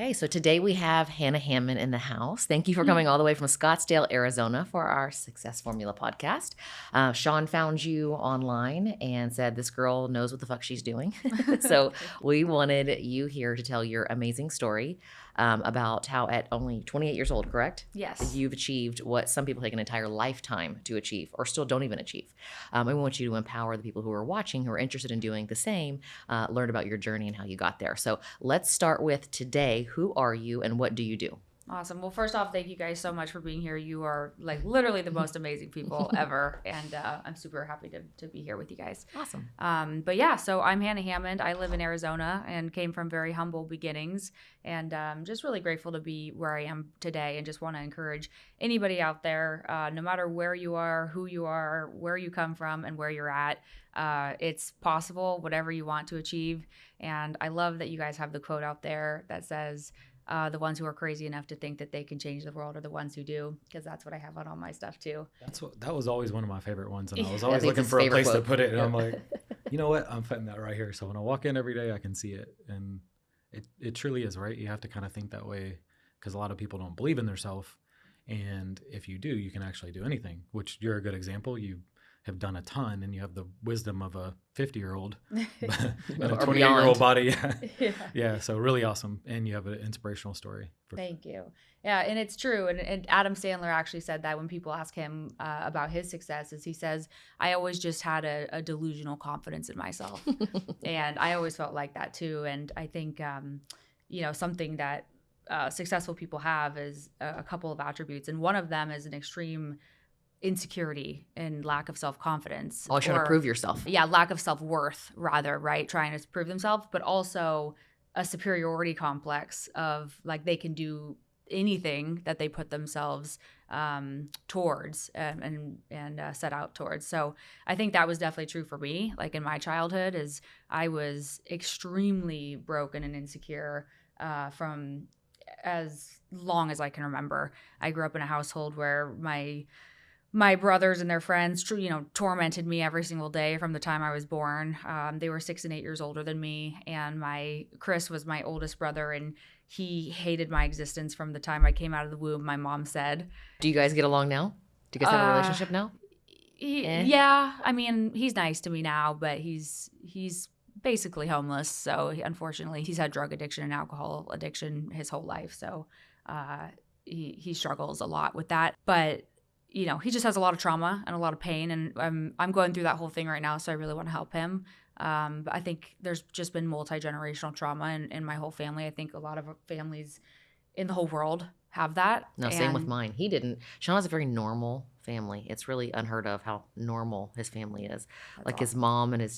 Okay, so today we have Hannah Hammond in the house. Thank you for coming all the way from Scottsdale, Arizona for our Success Formula podcast. Sean found you online and said this girl knows what the fuck she's doing. So we wanted you here to tell your amazing story about how at only 28 years old, correct? Yes. You've achieved what some people take an entire lifetime to achieve or still don't even achieve. We want you to empower the people who are watching, who are interested in doing the same, learn about your journey and how you got there. So let's start with today. Who are you and what do you do? Awesome. Well, first off, thank you guys so much for being here. You are like literally the most amazing people ever. And I'm super happy to be here with you guys. Awesome. But yeah, so I'm Hannah Hammond. I live in Arizona and came from very humble beginnings. And just really grateful to be where I am today and just want to encourage anybody out there, no matter where you are, who you are, where you come from, and where you're at. It's possible, whatever you want to achieve. And I love that you guys have the quote out there that says, the ones who are crazy enough to think that they can change the world are the ones who do, because that's what I have on all my stuff too. That was always one of my favorite ones, and I was I always think looking it's for a his place favorite to put it, and quote. I'm like, you know what? I'm putting that right here. So when I walk in every day, I can see it, and it truly is, right? You have to kind of think that way, because a lot of people don't believe in themselves, and if you do, you can actually do anything, which you're a good example. You have done a ton, and you have the wisdom of a 50-year-old and a 28-year-old body. Yeah, so really awesome, and you have an inspirational story. Thank you. Yeah, and it's true. And Adam Sandler actually said that when people ask him about his successes, he says, I always just had a delusional confidence in myself. And I always felt like that too. And I think, something that successful people have is a couple of attributes. And one of them is an extreme insecurity and lack of self-confidence. Always trying to prove yourself. Yeah, lack of self-worth, rather, right? Trying to prove themselves, but also a superiority complex of like they can do anything that they put themselves towards and set out towards. So I think that was definitely true for me. Like in my childhood, is I was extremely broken and insecure from as long as I can remember. I grew up in a household where my brothers and their friends, tormented me every single day from the time I was born. They were 6 and 8 years older than me, and Chris was my oldest brother, and he hated my existence from the time I came out of the womb, my mom said. Do you guys get along now? Do you guys have a relationship now? Yeah, I mean, he's nice to me now, but he's basically homeless. So unfortunately, he's had drug addiction and alcohol addiction his whole life. So he struggles a lot with that, but he just has a lot of trauma and a lot of pain, and I'm going through that whole thing right now, so I really want to help him. But I think there's just been multi-generational trauma in my whole family. I think a lot of families in the whole world have that. No, same with mine. He didn't. Sean has a very normal family. It's really unheard of how normal his family is. Like awesome. His mom and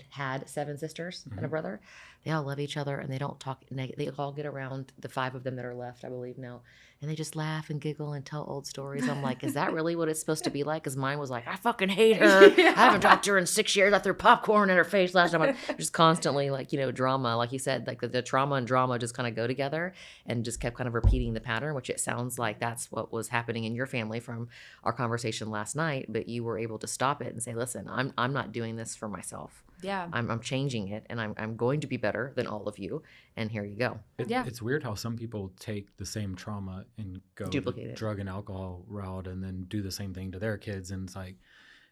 had 7 sisters and a brother. They all love each other, and they don't talk. They all get around, the 5 of them that are left, I believe now, and they just laugh and giggle and tell old stories. I'm like, is that really what it's supposed to be like? Because mine was like, I fucking hate her. I haven't talked to her in 6 years. I threw popcorn in her face last time. Just constantly drama. Like you said, like the trauma and drama just kind of go together, and just kept kind of repeating the pattern, which it sounds like that's what was happening in your family from our conversation last night. But you were able to stop it and say, listen, I'm not doing this for myself. Yeah, I'm changing it, and I'm going to be better than all of you. And here you go. It's weird how some people take the same trauma and go duplicate the drug and alcohol route, and then do the same thing to their kids. And it's like,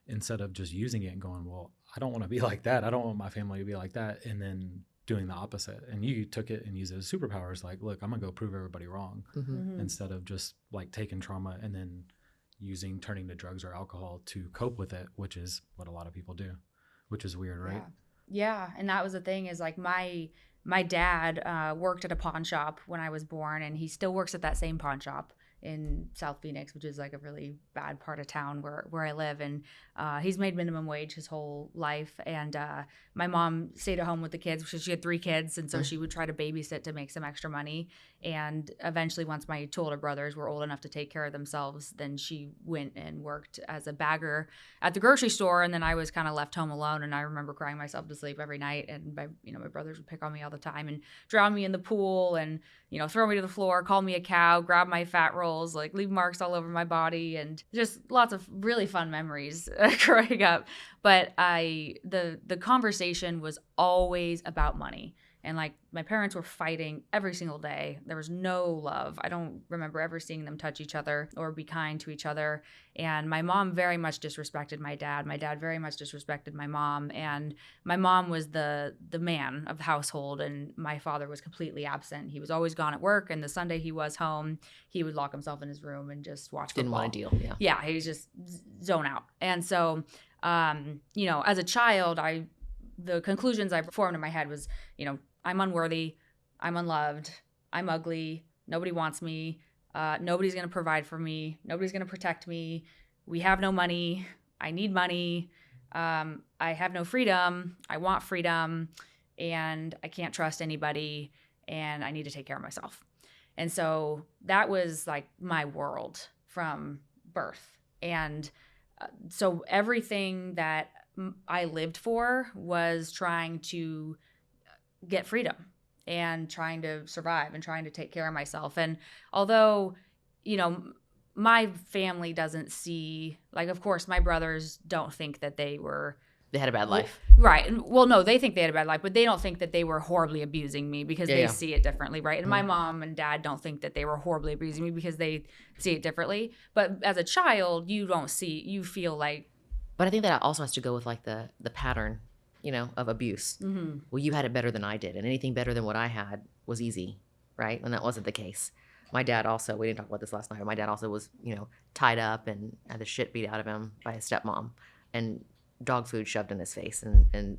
instead of just using it and going, well, I don't want to be like that. I don't want my family to be like that. And then doing the opposite. And you took it and used it as superpowers. Like, look, I'm gonna go prove everybody wrong, instead of just like taking trauma and then turning to drugs or alcohol to cope with it, which is what a lot of people do. Which is weird, right? Yeah. And that was the thing, is like my dad worked at a pawn shop when I was born, and he still works at that same pawn shop in South Phoenix, which is like a really bad part of town where I live. And he's made minimum wage his whole life. And my mom stayed at home with the kids because she had 3 kids. And so she would try to babysit to make some extra money. And eventually, once my 2 older brothers were old enough to take care of themselves, then she went and worked as a bagger at the grocery store. And then I was kind of left home alone. And I remember crying myself to sleep every night. And my brothers would pick on me all the time and drown me in the pool and, throw me to the floor, call me a cow, grab my fat rolls, like leave marks all over my body, and just lots of really fun memories growing up. But the conversation was always about money. And like my parents were fighting every single day. There was no love. I don't remember ever seeing them touch each other or be kind to each other. And my mom very much disrespected my dad. My dad very much disrespected my mom. And my mom was the man of the household, and my father was completely absent. He was always gone at work, and the Sunday he was home, he would lock himself in his room and just watch football. Didn't want to deal. Yeah. Yeah, he was just zone out. And so, you know, as a child, the conclusions I formed in my head was, you know, I'm unworthy, I'm unloved, I'm ugly, nobody wants me, nobody's going to provide for me, nobody's going to protect me, we have no money, I need money, I have no freedom, I want freedom, and I can't trust anybody, and I need to take care of myself. And so that was like my world from birth. And so everything that I lived for was trying to get freedom and trying to survive and trying to take care of myself. And although, you know, my family doesn't see, like, of course, my brothers don't think that they had a bad life. Right. Well, no, they think they had a bad life, but they don't think that they were horribly abusing me because they see it differently, right? And my mom and dad don't think that they were horribly abusing me because they see it differently. But as a child, you feel like. But I think that also has to go with like the pattern, you know, of abuse. Mm-hmm. Well, you had it better than I did, and anything better than what I had was easy, right? And that wasn't the case. My dad also, we didn't talk about this last night, but my dad also was, you know, tied up and had the shit beat out of him by his stepmom and dog food shoved in his face and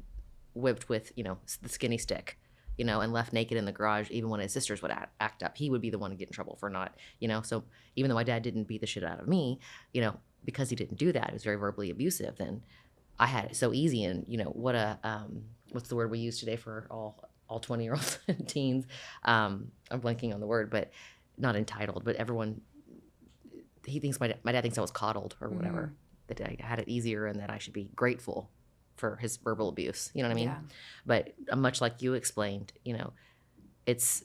whipped with, you know, the skinny stick, you know, and left naked in the garage. Even when his sisters would act up, he would be the one to get in trouble for not, you know. So even though my dad didn't beat the shit out of me, you know, because he didn't do that, he was very verbally abusive, then I had it so easy. And, you know, what a, what's the word we use today for all 20-year-olds and teens? I'm blanking on the word, but not entitled, but everyone, he thinks my dad thinks I was coddled or whatever. Mm-hmm. That I had it easier and that I should be grateful for his verbal abuse. You know what I mean? Yeah. But much like you explained, you know, it's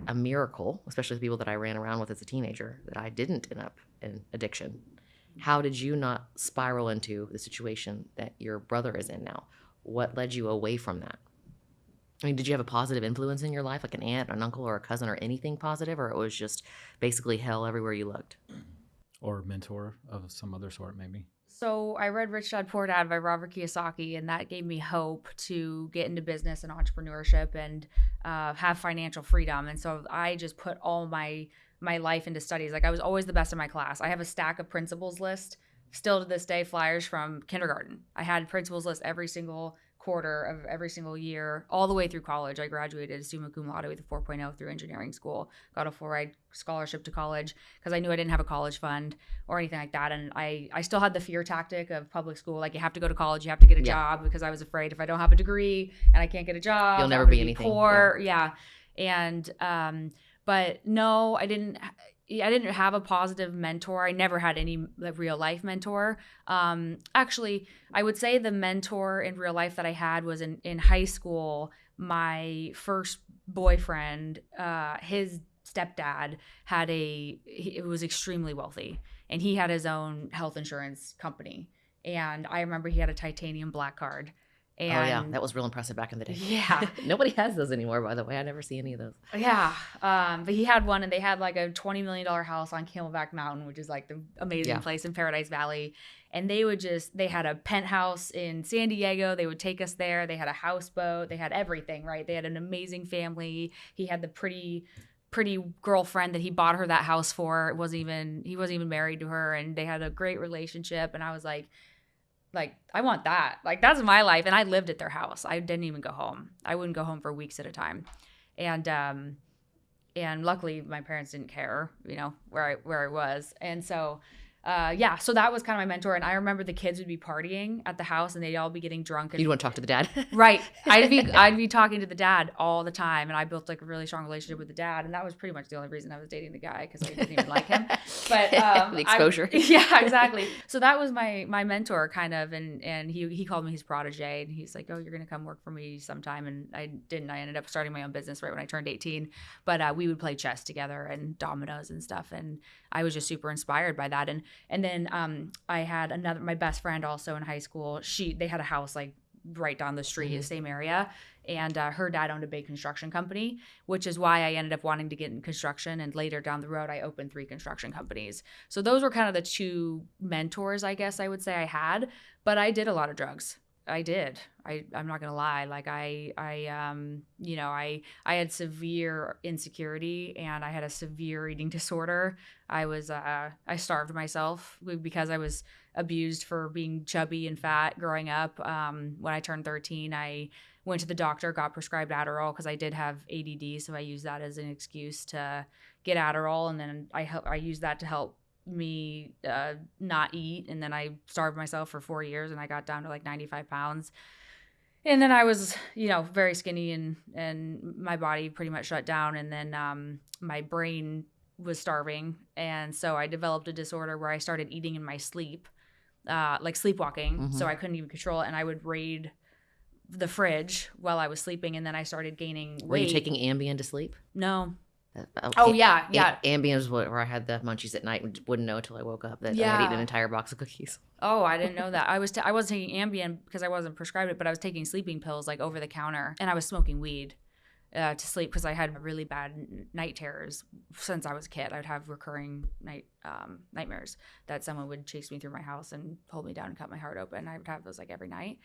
a miracle, especially the people that I ran around with as a teenager, that I didn't end up in addiction. How did you not spiral into the situation that your brother is in now? What led you away from that? I mean, did you have a positive influence in your life, like an aunt, an uncle, or a cousin, or anything positive, or it was just basically hell everywhere you looked? Or mentor of some other sort, maybe. So I read Rich Dad Poor Dad by Robert Kiyosaki, and that gave me hope to get into business and entrepreneurship and have financial freedom. And so I just put all my life into studies. Like, I was always the best in my class. I have a stack of principals list, still to this day, flyers from kindergarten. I had principals list every single quarter of every single year, all the way through college. I graduated summa cum laude with a 4.0 through engineering school, got a full ride scholarship to college because I knew I didn't have a college fund or anything like that. And I still had the fear tactic of public school. Like, you have to go to college, you have to get a job, because I was afraid if I don't have a degree and I can't get a job, you'll never be anything. Poor. Yeah. And, but no, I didn't have a positive mentor. I never had any real life mentor. Actually, I would say the mentor in real life that I had was in high school. My first boyfriend, his stepdad was extremely wealthy, and he had his own health insurance company. And I remember he had a titanium black card. And oh yeah, that was real impressive back in the day. Yeah. Nobody has those anymore, by the way. I never see any of those. Yeah. But he had one, and they had like a $20 million house on Camelback Mountain, which is like the amazing place in Paradise Valley. And they had a penthouse in San Diego. They would take us there. They had a houseboat. They had everything, right? They had an amazing family. He had the pretty girlfriend that he bought her that house for. He wasn't even married to her, and they had a great relationship. And I was like, I want that. Like, that's my life. And I lived at their house. I didn't even go home. I wouldn't go home for weeks at a time. And luckily my parents didn't care, you know, where I was. And so, so that was kind of my mentor. And I remember the kids would be partying at the house, and they'd all be getting drunk. And, you'd want to talk to the dad? Right. I'd be talking to the dad all the time. And I built like a really strong relationship with the dad. And that was pretty much the only reason I was dating the guy, because I didn't even like him. But the exposure. Yeah, exactly. So that was my mentor kind of. And he called me his protege, and he's like, oh, you're going to come work for me sometime. And I didn't. I ended up starting my own business right when I turned 18. But we would play chess together and dominoes and stuff. And I was just super inspired by that. And then I had my best friend also in high school. They had a house like right down the street, the same area. And her dad owned a big construction company, which is why I ended up wanting to get in construction. And later down the road, I opened 3 construction companies. So those were kind of the 2 mentors, I guess I would say I had. But I did a lot of drugs. I did. I'm not gonna lie. Like I had severe insecurity and I had a severe eating disorder. I starved myself because I was abused for being chubby and fat growing up. When I turned 13, I went to the doctor, got prescribed Adderall because I did have ADD, so I used that as an excuse to get Adderall, and then I used that to help me not eat, and then I starved myself for 4 years, and I got down to like 95 pounds. And then I was, very skinny, and my body pretty much shut down, and then my brain was starving, and so I developed a disorder where I started eating in my sleep, like sleepwalking, so I couldn't even control it, and I would raid the fridge while I was sleeping, and then I started gaining weight. Were you taking Ambien to sleep? No. Oh, yeah. Ambien is where I had the munchies at night and wouldn't know until I woke up that I had eaten an entire box of cookies. Oh, I didn't know that. I wasn't taking Ambien because I wasn't prescribed it, but I was taking sleeping pills like over the counter, and I was smoking weed to sleep because I had really bad night terrors since I was a kid. I'd have recurring nightmares that someone would chase me through my house and hold me down and cut my heart open. I would have those like every night.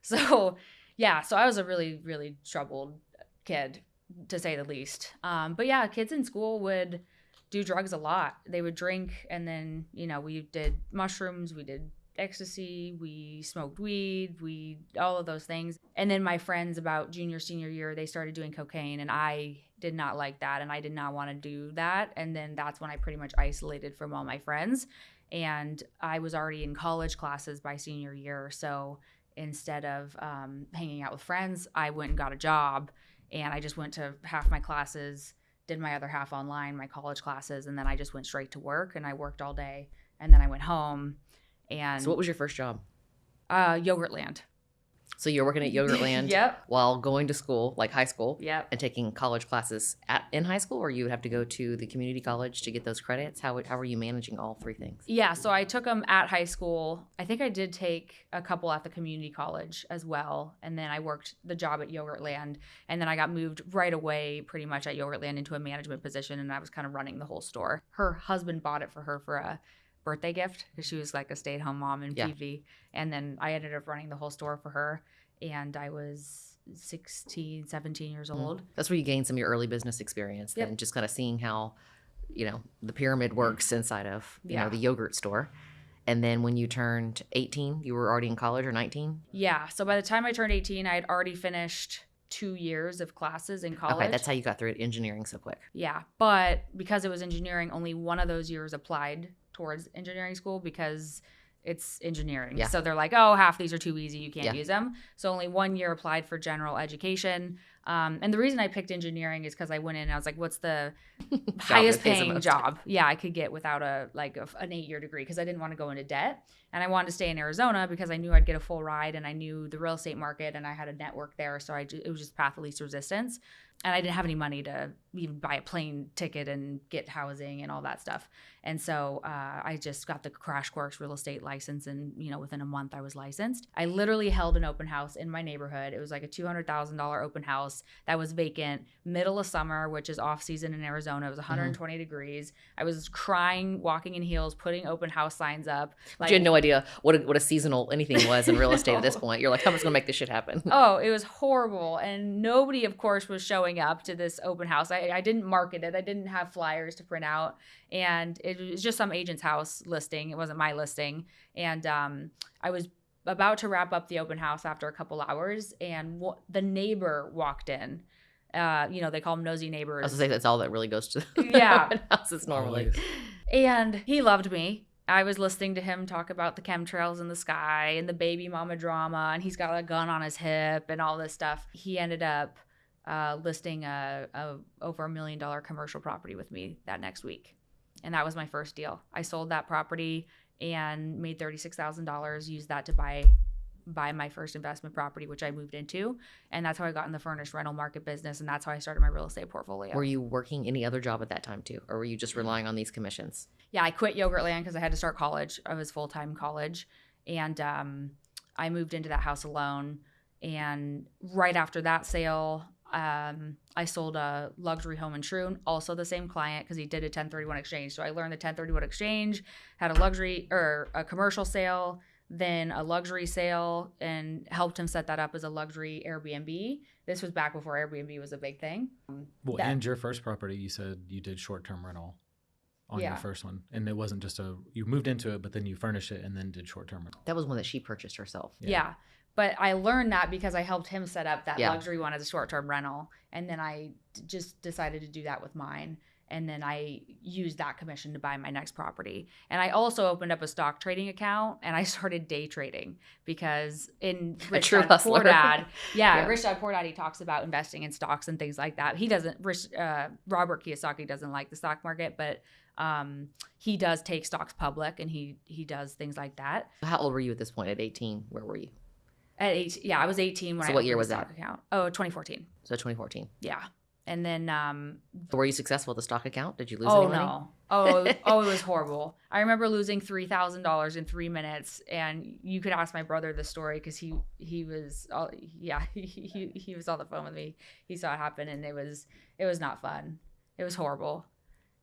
So yeah, so I was a really, really troubled kid, to say the least. But yeah, kids in school would do drugs a lot. They would drink, and then, we did mushrooms, we did ecstasy, we smoked weed, all of those things. And then my friends about junior, senior year, they started doing cocaine, and I did not like that, and I did not want to do that. And then that's when I pretty much isolated from all my friends. And I was already in college classes by senior year. So instead of hanging out with friends, I went and got a job, and I just went to half my classes, did my other half online, my college classes, and then I just went straight to work, and I worked all day, and then I went home. And So what was your first job? Yogurtland. So you're working at Yogurtland Yep. while going to school, like high school, Yep. and taking college classes in high school, or you would have to go to the community college to get those credits? How were you managing all 3 things? Yeah, so I took them at high school. I think I did take a couple at the community college as well. And then I worked the job at Yogurtland. And then I got moved right away pretty much at Yogurtland into a management position. And I was kind of running the whole store. Her husband bought it for her for a birthday gift because she was like a stay-at-home mom in PV. And then I ended up running the whole store for her. And I was 16, 17 years old. That's where you gained some of your early business experience, then just kind of seeing how, the pyramid works inside of, the yogurt store. And then when you turned 18, you were already in college, or 19? Yeah. So by the time I turned 18, I had already finished 2 years of classes in college. Okay, that's how you got through engineering so quick. Yeah. But because it was engineering, only one of those years applied towards engineering school because it's engineering. Yeah. So they're like, oh, half these are too easy, you can't Yeah. use them. So only 1 year applied for general education. And the reason I picked engineering is because I went in and I was like, what's the highest that pays the paying most? job I could get without an 8-year degree, because I didn't want to go into debt. And I wanted to stay in Arizona because I knew I'd get a full ride, and I knew the real estate market, and I had a network there. So it was just path of least resistance. And I didn't have any money to even buy a plane ticket and get housing and all that stuff. And so I just got the crash course real estate license, and within a month I was licensed. I literally held an open house in my neighborhood. It was like a $200,000 open house that was vacant, middle of summer, which is off season in Arizona. It was 120 degrees. I was crying, walking in heels, putting open house signs up. But you had no idea what a seasonal anything was in real estate at this point. You're like, how am I going to make this shit happen? Oh, it was horrible. And nobody, of course, was showing up to this open house. I didn't market it. I didn't have flyers to print out. And it was just some agent's house listing. It wasn't my listing. And I was about to wrap up the open house after a couple hours, and the neighbor walked in. They call them nosy neighbors. I was going to say, that's all that really goes to Yeah. open houses normally. Always. And he loved me. I was listening to him talk about the chemtrails in the sky and the baby mama drama, and he's got a gun on his hip and all this stuff. He ended up listing a over $1 million commercial property with me that next week. And that was my first deal. I sold that property and made $36,000, used that to buy my first investment property, which I moved into. And that's how I got in the furnished rental market business. And that's how I started my real estate portfolio. Were you working any other job at that time too? Or were you just relying on these commissions? Yeah, I quit Yogurtland because I had to start college. I was full-time college. And I moved into that house alone. And right after that sale, I sold a luxury home in Troon, also the same client, because he did a 1031 exchange. So I learned the 1031 exchange, had a luxury or a commercial sale, then a luxury sale, and helped him set that up as a luxury Airbnb. This was back before Airbnb was a big thing. Well, and your first property, you said you did short-term rental on your first one. And it wasn't just you moved into it, but then you furnished it and then did short-term rental. That was one that she purchased herself. Yeah. But I learned that because I helped him set up that Yeah. luxury one as a short-term rental. And then I just decided to do that with mine. And then I used that commission to buy my next property. And I also opened up a stock trading account and I started day trading because in Rich true Dad hustler. Poor Dad, Yeah. Rich Dad Poor Dad, he talks about investing in stocks and things like that. He doesn't, Robert Kiyosaki doesn't like the stock market, but he does take stocks public and he does things like that. How old were you at this point? At 18? Where were you? At 18, yeah, I was 18 when So I what year opened was the stock that? account. Oh, 2014. So 2014. Yeah. And then Were you successful with the stock account? Did you lose oh any money? no. It was horrible. I remember losing $3,000 in 3 minutes, and you could ask my brother the story because he was he was on the phone with me. He saw it happen, and it was not fun. It was horrible.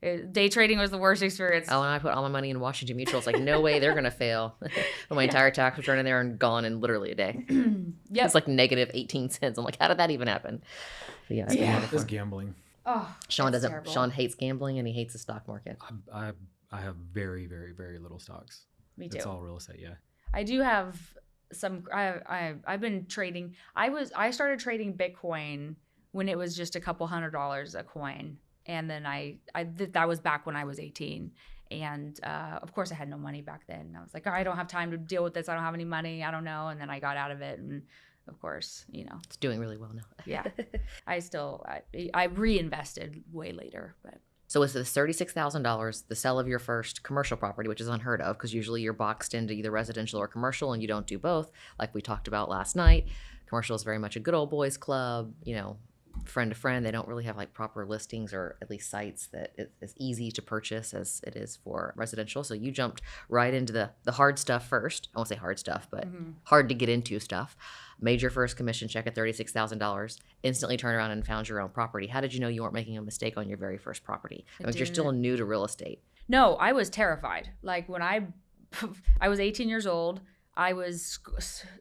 Day trading was the worst experience. Oh, and I put all my money in Washington Mutual. It's like, no way they're going to fail. But my entire tax return in there and gone in literally a day. Yep. It's like negative 18 cents. I'm like, how did that even happen? But yeah. It's gambling. Oh, Sean it's doesn't. terrible. Sean hates gambling and he hates the stock market. I have very, very, very little stocks. Me too. It's all real estate, yeah. I do have some. I've been trading. I started trading Bitcoin when it was just a couple $100 a coin, and then that was back when I was 18, and of course I had no money back then. I was like, I don't have time to deal with this. I don't have any money. I don't know. And then I got out of it, and of course, It's doing really well now. yeah. I reinvested way later, but. So it's the $36,000, the sale of your first commercial property, which is unheard of because usually you're boxed into either residential or commercial and you don't do both, like we talked about last night. Commercial is very much a good old boys club, friend to friend. They don't really have like proper listings or at least sites that is easy to purchase as it is for residential. So you jumped right into the hard stuff first. I won't say hard stuff, but hard to get into stuff. Made your first commission check at $36,000, instantly turned around and found your own property. How did you know you weren't making a mistake on your very first property? I mean, you're still new to real estate. No, I was terrified. Like when I was 18 years old, I was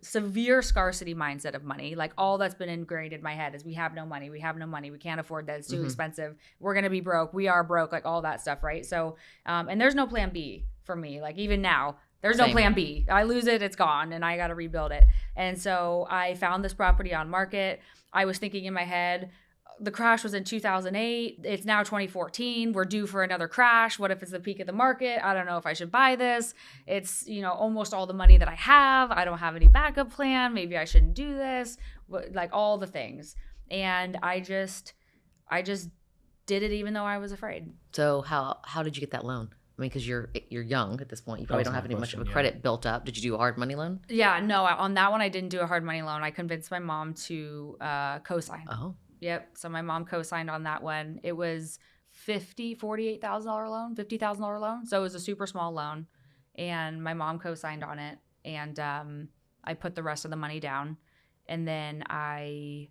severe scarcity mindset of money. Like all that's been ingrained in my head is we have no money. We have no money. We can't afford that. It's too expensive. We're going to be broke. We are broke. Like all that stuff. Right. So, and there's no plan B for me. Like even now, there's no plan B. I lose it, it's gone, and I got to rebuild it. And so I found this property on market. I was thinking in my head, the crash was in 2008. It's now 2014. We're due for another crash. What if it's the peak of the market? I don't know if I should buy this. It's, almost all the money that I have. I don't have any backup plan. Maybe I shouldn't do this. Like all the things. And I just did it even though I was afraid. So how did you get that loan? I mean, because you're young at this point. You probably don't have any much of a credit built up. Did you do a hard money loan? Yeah, no. On that one, I didn't do a hard money loan. I convinced my mom to co-sign. Oh. Yep. So my mom co-signed on that one. It was $48,000 loan, $50,000 loan. So it was a super small loan, and my mom co-signed on it, and I put the rest of the money down, and then I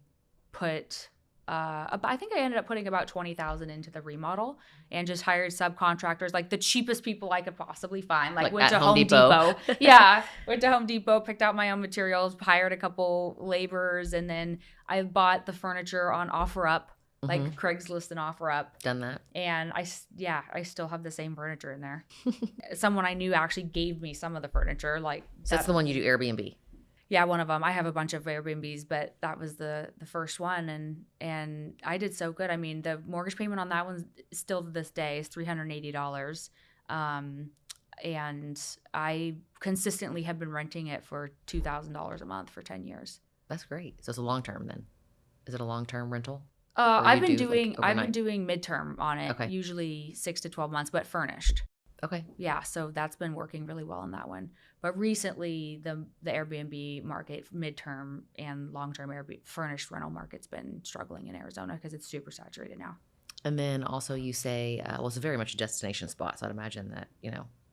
put. I think I ended up putting about $20,000 into the remodel and just hired subcontractors, like the cheapest people I could possibly find. Like went to Home Depot. Yeah, went to Home Depot, picked out my own materials, hired a couple laborers, and then I bought the furniture on OfferUp, like Craigslist and OfferUp. Done that. And I still have the same furniture in there. Someone I knew actually gave me some of the furniture. Like So that's the one you do Airbnb. Yeah, one of them. I have a bunch of Airbnbs, but that was the first one, and I did so good. I mean, the mortgage payment on that one still to this day is $380, and I consistently have been renting it for $2,000 a month for 10 years. That's great. So it's a long term then. Is it a long term rental? I've been do, doing overnight? midterm on it, Okay. usually 6 to 12 months, but furnished. Okay. Yeah, so that's been working really well on that one. But recently, the Airbnb market, midterm and long-term Airbnb furnished rental market's been struggling in Arizona because it's super saturated now. And then also you say, it's very much a destination spot. So I'd imagine that,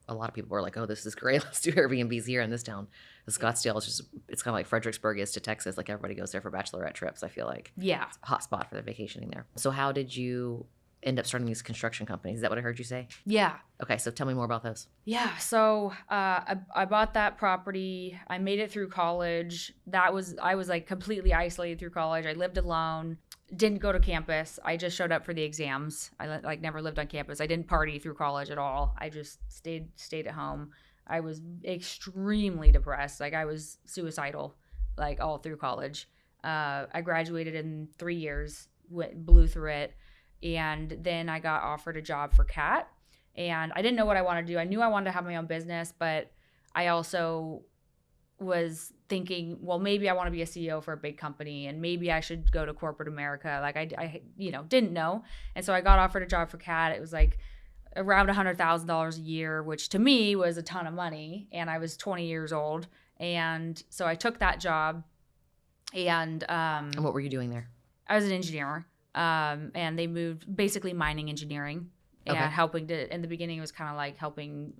a lot of people were like, oh, this is great. Let's do Airbnbs here in this town. The Scottsdale is just, it's kind of like Fredericksburg is to Texas. Like everybody goes there for bachelorette trips. I feel like Yeah. it's a hot spot for the vacationing there. So how did you end up starting these construction companies? Is that what I heard you say? Yeah. Okay, so tell me more about those. Yeah. So I bought that property. I made it through college. I was like completely isolated through college. I lived alone. Didn't go to campus. I just showed up for the exams. I like never lived on campus. I didn't party through college at all. I just stayed at home. I was extremely depressed. Like I was suicidal, like all through college. I graduated in 3 years, blew through it, and then I got offered a job for Cat. And I didn't know what I wanted to do. I knew I wanted to have my own business, but I also was thinking, well, maybe I want to be a CEO for a big company, and maybe I should go to corporate America. Like I didn't know. And so I got offered a job for Cat. It was like around $100,000 a year, which to me was a ton of money. And I was 20 years old. And so I took that job. And what were you doing there? I was an engineer. And they moved basically mining engineering. And Okay. helping to, in the beginning, it was kind of like helping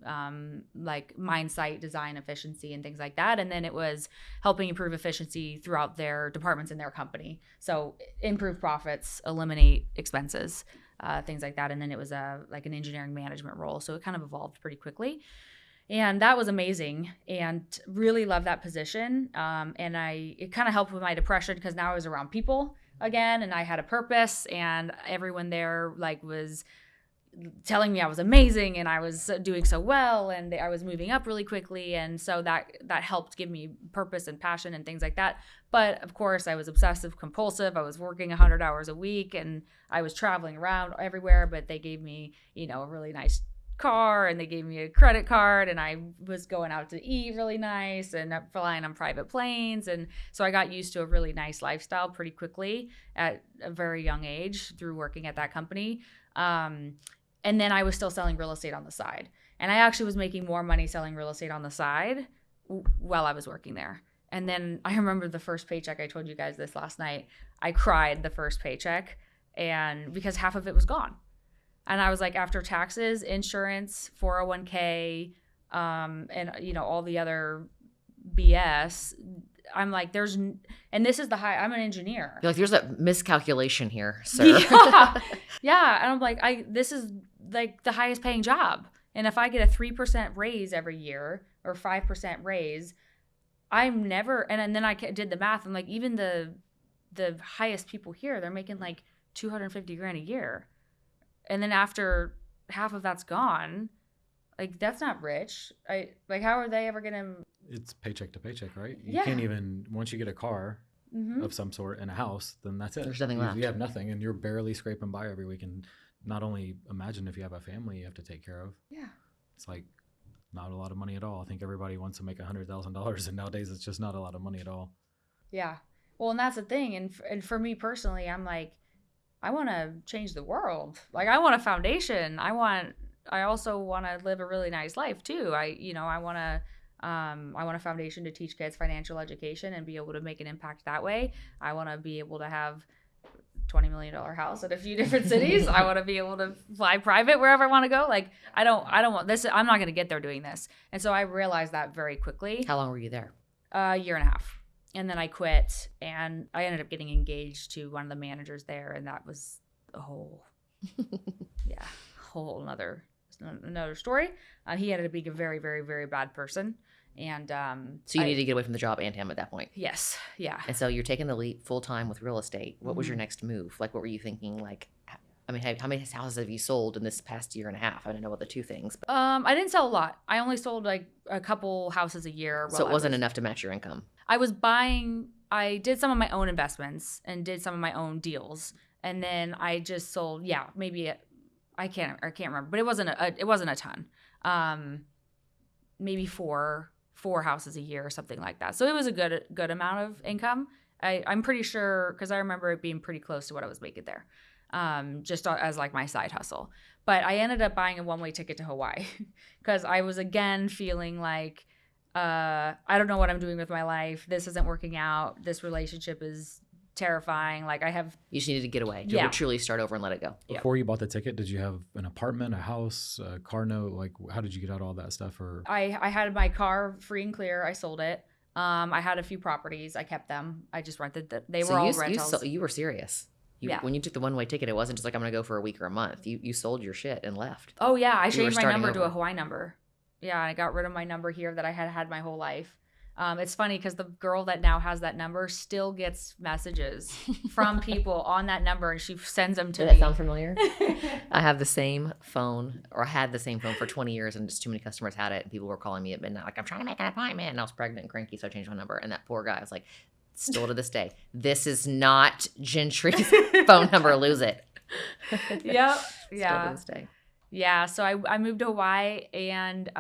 like mine site design efficiency and things like that. And then it was helping improve efficiency throughout their departments in their company. So improve profits, eliminate expenses, things like that. And then it was like an engineering management role. So it kind of evolved pretty quickly. And that was amazing and really loved that position. And it kind of helped with my depression because now I was around people again and I had a purpose, and everyone there like was telling me I was amazing and I was doing so well and I was moving up really quickly. And so that helped give me purpose and passion and things like that. But of course I was obsessive compulsive. I was working 100 hours a week and I was traveling around everywhere, but they gave me, a really nice car and they gave me a credit card and I was going out to eat really nice and flying on private planes. And so I got used to a really nice lifestyle pretty quickly at a very young age through working at that company. And then I was still selling real estate on the side. And I actually was making more money selling real estate on the side while I was working there. And then I remember the first paycheck, I told you guys this last night, I cried the first paycheck and because half of it was gone. And I was like, after taxes, insurance, 401k, and all the other BS, I'm like, and this is I'm an engineer. You're like, there's a miscalculation here, sir. Yeah. Yeah. And I'm like, this is like the highest paying job. And if I get a 3% raise every year or 5% raise, I'm never, and then I did the math. I'm like, even the highest people here, they're making like $250,000 a year. And then after half of that's gone, like that's not rich. How are they ever going to? It's paycheck to paycheck, right? You Yeah. can't even, once you get a car of some sort and a house, then that's it. There's nothing left. You have nothing and you're barely scraping by every week. And not only imagine if you have a family you have to take care of. Yeah. It's like not a lot of money at all. I think everybody wants to make $100,000 and nowadays it's just not a lot of money at all. Yeah. Well, and that's the thing. And for me personally, I'm like, I want to change the world. Like I want a foundation. I also want to live a really nice life too. I want a foundation to teach kids financial education and be able to make an impact that way. I want to be able to have $20 million house at a few different cities. I want to be able to fly private wherever I want to go. Like I don't want this. I'm not going to get there doing this. And so I realized that very quickly. How long were you there? A year and a half. And then I quit and I ended up getting engaged to one of the managers there. And that was a whole another story. He ended up being a very, very, very bad person. And So you needed to get away from the job and him at that point. yes. Yeah. And so you're taking the leap full time with real estate. What was your next move? Like, what were you thinking? Like, I mean, how many houses have you sold in this past year and a half? I don't know about the two things, but I didn't sell a lot. I only sold like a couple houses a year. so it wasn't enough to match your income. I did some of my own investments and did some of my own deals. And then I just sold, I can't remember, but it wasn't a ton. Maybe four houses a year or something like that. So it was a good amount of income. I'm pretty sure, because I remember it being pretty close to what I was making there, just as like my side hustle. But I ended up buying a one-way ticket to Hawaii because I was again feeling like, I don't know what I'm doing with my life. This isn't working out. This relationship is terrifying. Like I have, You just needed to get away. Yeah. To truly start over and let it go. Yep. Before you bought the ticket, did you have an apartment, a house, a car note? Like, how did you get out all that stuff? Or I had my car free and clear. I sold it. I had a few properties. I kept them. I just rented them. They were all rentals. You were serious. Yeah. When you took the one-way ticket, it wasn't just like, I'm going to go for a week or a month. You sold your shit and left. Oh yeah, I You were changed my starting number to over. a Hawaii number. Yeah, I got rid of my number here that I had my whole life. It's funny because the girl that now has that number still gets messages from people on that number, and she sends them to Does me. that sound familiar? I have the same phone, or I had the same phone for 20 years, and just too many customers had it, and people were calling me at midnight like, I'm trying to make an appointment, and I was pregnant and cranky, so I changed my number. And that poor guy was like, still to this day, this is not Gentry's phone number, lose it. Yep. Still Yeah. to this day. Yeah. So I moved to Hawaii, and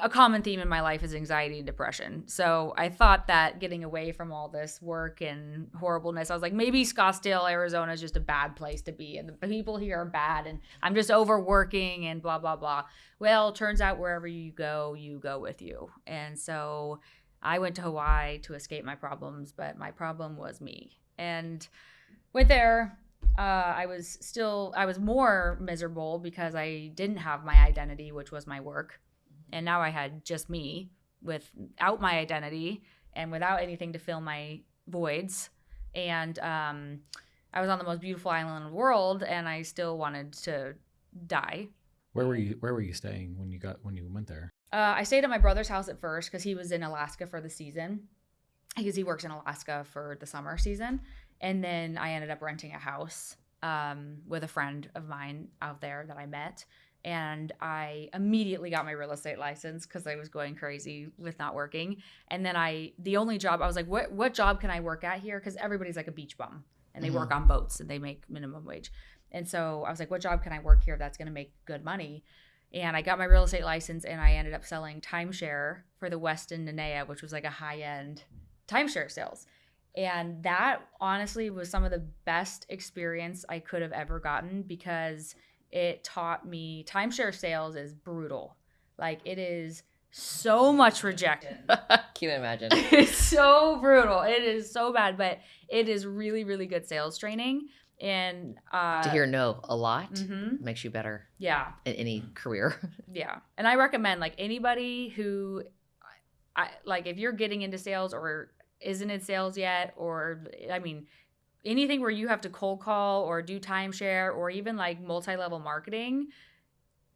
a common theme in my life is anxiety and depression. So I thought that getting away from all this work and horribleness, I was like, maybe Scottsdale, Arizona is just a bad place to be. And the people here are bad, and I'm just overworking and blah, blah, blah. Well, turns out wherever you go with you. And so I went to Hawaii to escape my problems, but my problem was me. And went there. I was more miserable because I didn't have my identity, which was my work. And now I had just me without my identity and without anything to fill my voids. And I was on the most beautiful island in the world, and I still wanted to die. where were you staying when you went there? I stayed at my brother's house at first because he was in Alaska for the season, because he works in Alaska for the summer season. And then I ended up renting a house with a friend of mine out there that I met. And I immediately got my real estate license because I was going crazy with not working. And then the only job, I was like, what job can I work at here? Because everybody's like a beach bum, and they work on boats, and they make minimum wage. And so I was like, what job can I work here that's going to make good money? And I got my real estate license, and I ended up selling timeshare for the Westin Nenea, which was like a high-end timeshare sales. And that honestly was some of the best experience I could have ever gotten, because it taught me timeshare sales is brutal. Like, it is so much rejection. Can you imagine? It's so brutal. It is so bad, but it is really, really good sales training. And To hear no a lot mhm. makes you better Yeah. in any career. Yeah. And I recommend, like, anybody who, like, if you're getting into sales or isn't in sales yet, or, I mean, anything where you have to cold call or do timeshare or even like multi-level marketing,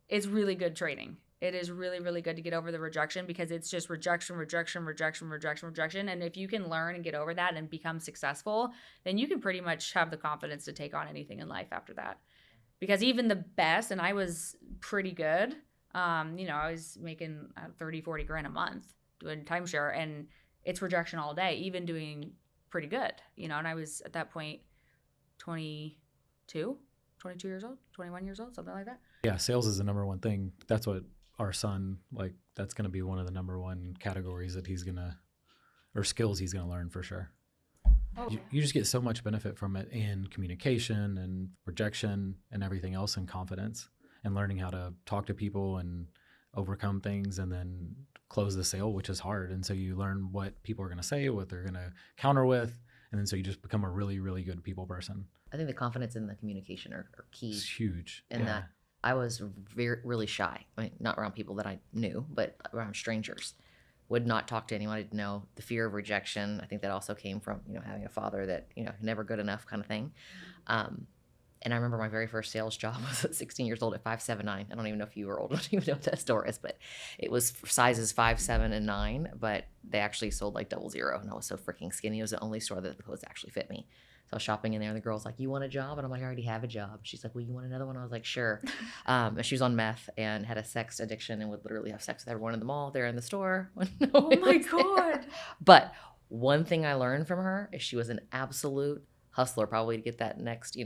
it's really good training. It is really, really good to get over the rejection, because it's just rejection. And if you can learn and get over that and become successful, then you can pretty much have the confidence to take on anything in life after that. Because even the best, and I was pretty good, I was making 30, 40 grand a month doing timeshare, and it's rejection all day, even doing pretty good, and I was at that point 22 years old, 21 years old, something like that. Yeah, sales is the number one thing. That's what our son, like, that's going to be one of the number one categories that skills he's going to learn for sure. Oh. You just get so much benefit from it in communication and rejection and everything else, and confidence, and learning how to talk to people and overcome things, and then close the sale, which is hard. And so you learn what people are going to say, what they're going to counter with. And then so you just become a really, really good people person. I think the confidence and the communication are key. It's huge. In that I was really shy. I mean, not around people that I knew, but around strangers. Would not talk to anyone I didn't know. The fear of rejection, I think that also came from, having a father that, never good enough kind of thing. And I remember my very first sales job was at 16 years old at 5'7", 9. I don't even know if you were old. I don't even know what that store is, but it was sizes 5, 7, and 9. But they actually sold like 00, and I was so freaking skinny. It was the only store that the clothes actually fit me. So I was shopping in there, and the girl's like, "You want a job?" And I'm like, "I already have a job." She's like, "Well, you want another one?" I was like, "Sure." And she was on meth and had a sex addiction and would literally have sex with everyone in the mall. They're in the store. Oh my God. But one thing I learned from her is she was an absolute hustler, probably to get that next,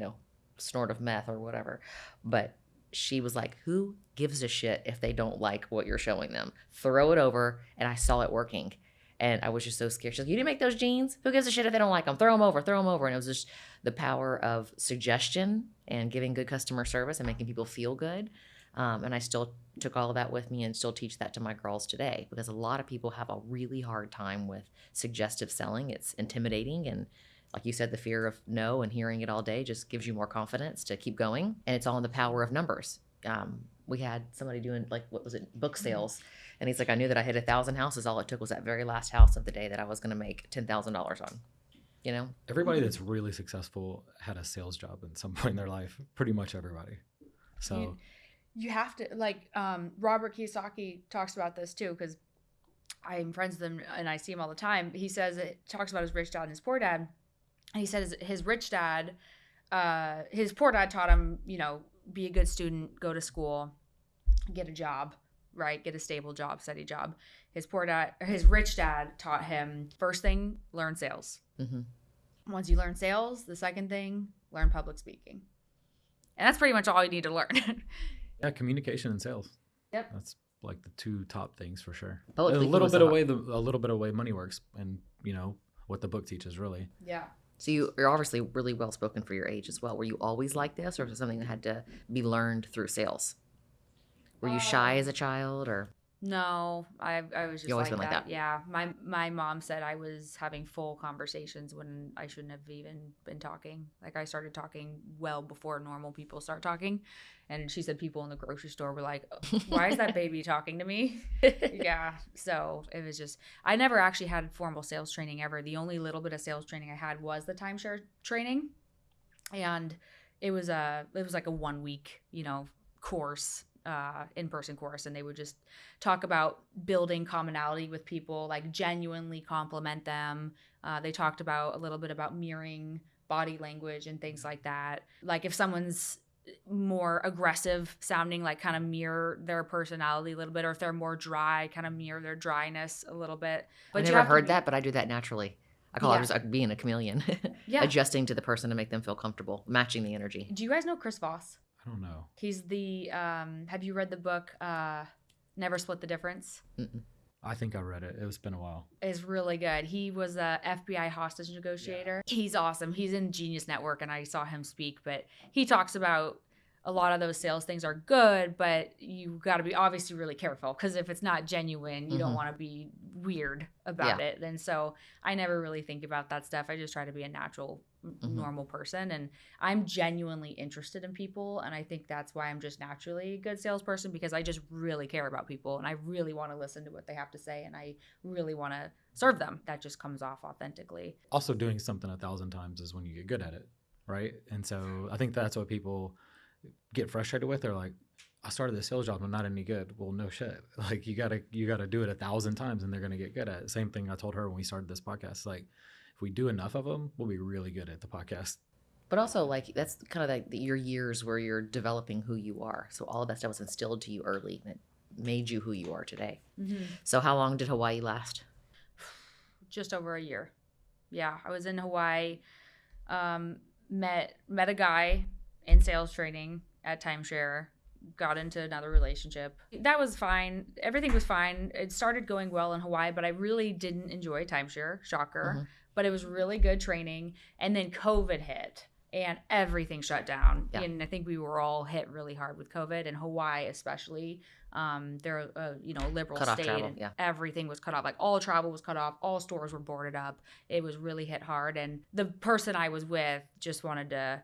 snort of meth or whatever. But she was like, who gives a shit if they don't like what you're showing them? Throw it over. And I saw it working. And I was just so scared. She's like, you didn't make those jeans? Who gives a shit if they don't like them? Throw them over. And it was just the power of suggestion and giving good customer service and making people feel good. And I still took all of that with me and still teach that to my girls today, because a lot of people have a really hard time with suggestive selling. It's intimidating, and like you said, the fear of no and hearing it all day just gives you more confidence to keep going. And it's all in the power of numbers. We had somebody doing, like, what was it, book sales, and he's like, I knew that I hit 1,000 houses. All it took was that very last house of the day that I was going to make $10,000 on. You know, Everybody that's really successful had a sales job at some point in their life. Pretty much everybody. So you have to, like, Robert Kiyosaki talks about this too, because I'm friends with him and I see him all the time. He says, it talks about his rich dad and his poor dad. And he says his rich dad, his poor dad taught him, you know, be a good student, go to school, get a job, right? Get a stable job, steady job. His rich dad taught him, first thing, learn sales. Mm-hmm. Once you learn sales, the second thing, learn public speaking. And that's pretty much all you need to learn. yeah, communication and sales. Yep. That's like the two top things for sure. Public A speaking little was bit the of a little bit of way money works, and you know what the book teaches really. Yeah. So you're obviously really well spoken for your age as well. Were you always like this, or was it something that had to be learned through sales? Were you shy as a child, or? No, I was just You always like been like that. that? Yeah. My mom said I was having full conversations when I shouldn't have even been talking. Like, I started talking well before normal people start talking. And she said people in the grocery store were like, why is that baby talking to me? Yeah. So it was just, I never actually had formal sales training ever. The only little bit of sales training I had was the timeshare training. And it was like a 1 week, you know, course, in-person course. And they would just talk about building commonality with people, like genuinely compliment them. They talked about a little bit about mirroring body language and things like that. Like, if someone's more aggressive sounding, like, kind of mirror their personality a little bit, or if they're more dry, kind of mirror their dryness a little bit. But I you never have to heard be- that, but I do that naturally. I call it just like being a chameleon. Yeah. Adjusting to the person to make them feel comfortable, matching the energy. Do you guys know Chris Voss? I don't know. He's the have you read the book Never Split the Difference? Mm-mm. I think I read it. It's been a while. Is really good. He was a FBI hostage negotiator. Yeah. He's awesome. He's in Genius Network, and I saw him speak, but he talks about a lot of those sales things are good, but you got to be obviously really careful, because if it's not genuine, you don't want to be weird about it. And so I never really think about that stuff. I just try to be a natural, normal person, and I'm genuinely interested in people, and I think that's why I'm just naturally a good salesperson, because I just really care about people, and I really want to listen to what they have to say, and I really want to serve them. That just comes off authentically. Also, doing something 1,000 times is when you get good at it, right? And so I think that's what people get frustrated with. They're like, I started this sales job, I'm not any good. Well, no shit. Like, you gotta do it 1,000 times and they're gonna get good at it. Same thing I told her when we started this podcast. Like, if we do enough of them, we'll be really good at the podcast. But also, like, that's kind of like your years where you're developing who you are. So all of that stuff was instilled to you early, and it made you who you are today. Mm-hmm. So how long did Hawaii last? Just over a year. Yeah, I was in Hawaii, met a guy in sales training at timeshare, got into another relationship. That was fine. Everything was fine. It started going well in Hawaii, but I really didn't enjoy timeshare. Shocker. But it was really good training. And then COVID hit and everything shut down. Yeah. And I think we were all hit really hard with COVID, and Hawaii especially. They're a liberal cut off state, travel, and yeah. everything was cut off. Like, all travel was cut off, all stores were boarded up. It was really hit hard. And the person I was with just wanted to,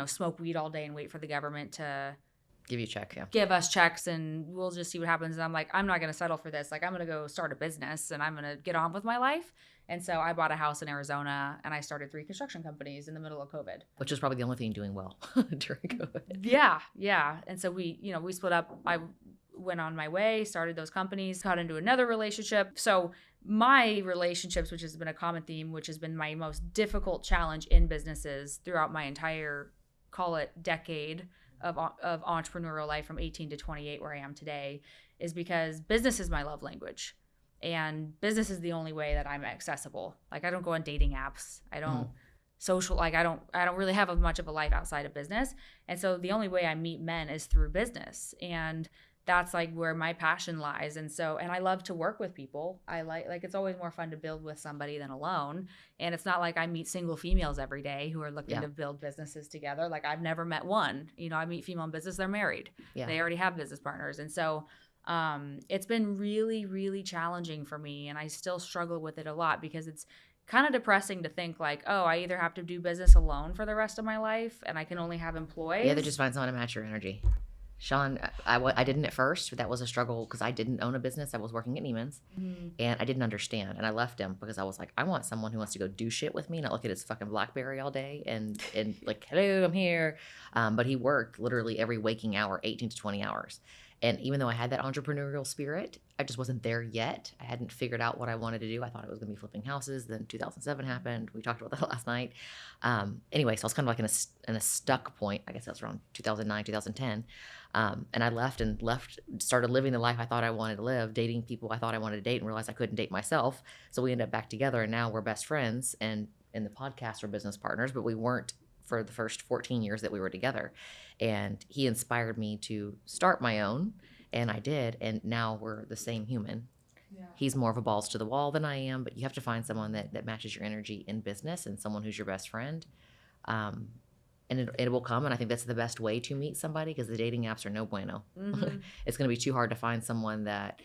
smoke weed all day and wait for the government to give you a check, yeah. Give us checks, and we'll just see what happens. And I'm like, I'm not going to settle for this. Like, I'm going to go start a business, and I'm going to get on with my life. And so I bought a house in Arizona, and I started 3 construction companies in the middle of COVID. Which is probably the only thing doing well during COVID. Yeah. And so we split up. I went on my way, started those companies, got into another relationship. So my relationships, which has been a common theme, which has been my most difficult challenge in businesses throughout my entire, call it, decade of entrepreneurial life from 18 to 28, where I am today, is because business is my love language. And business is the only way that I'm accessible. Like, I don't go on dating apps. I don't social, like, I don't really have much of a life outside of business. And so the only way I meet men is through business. And that's like where my passion lies. And so, and I love to work with people. I like it's always more fun to build with somebody than alone. And it's not like I meet single females every day who are looking to build businesses together. Like I've never met one. You know, I meet female in business, they're married. Yeah. They already have business partners. And so it's been really, really challenging for me. And I still struggle with it a lot because it's kind of depressing to think like, oh, I either have to do business alone for the rest of my life and I can only have employees. Yeah, they just find someone to match your energy. Sean, I didn't at first, but that was a struggle because I didn't own a business. I was working at Neiman's and I didn't understand. And I left him because I was like, I want someone who wants to go do shit with me, not look at his fucking BlackBerry all day and like, hello, I'm here. But he worked literally every waking hour, 18 to 20 hours. And even though I had that entrepreneurial spirit, I just wasn't there yet. I hadn't figured out what I wanted to do. I thought it was going to be flipping houses. Then 2007 happened. We talked about that last night. Anyway, so I was kind of like in a stuck point. I guess that was around 2009, 2010. And I left, started living the life I thought I wanted to live, dating people I thought I wanted to date and realized I couldn't date myself. So we ended up back together and now we're best friends. And in the podcast, we're business partners, but we weren't for the first 14 years that we were together. And he inspired me to start my own, and I did, and now we're the same human. Yeah. He's more of a balls to the wall than I am, but you have to find someone that matches your energy in business and someone who's your best friend. And it will come, and I think that's the best way to meet somebody because the dating apps are no bueno. Mm-hmm. It's going to be too hard to find someone that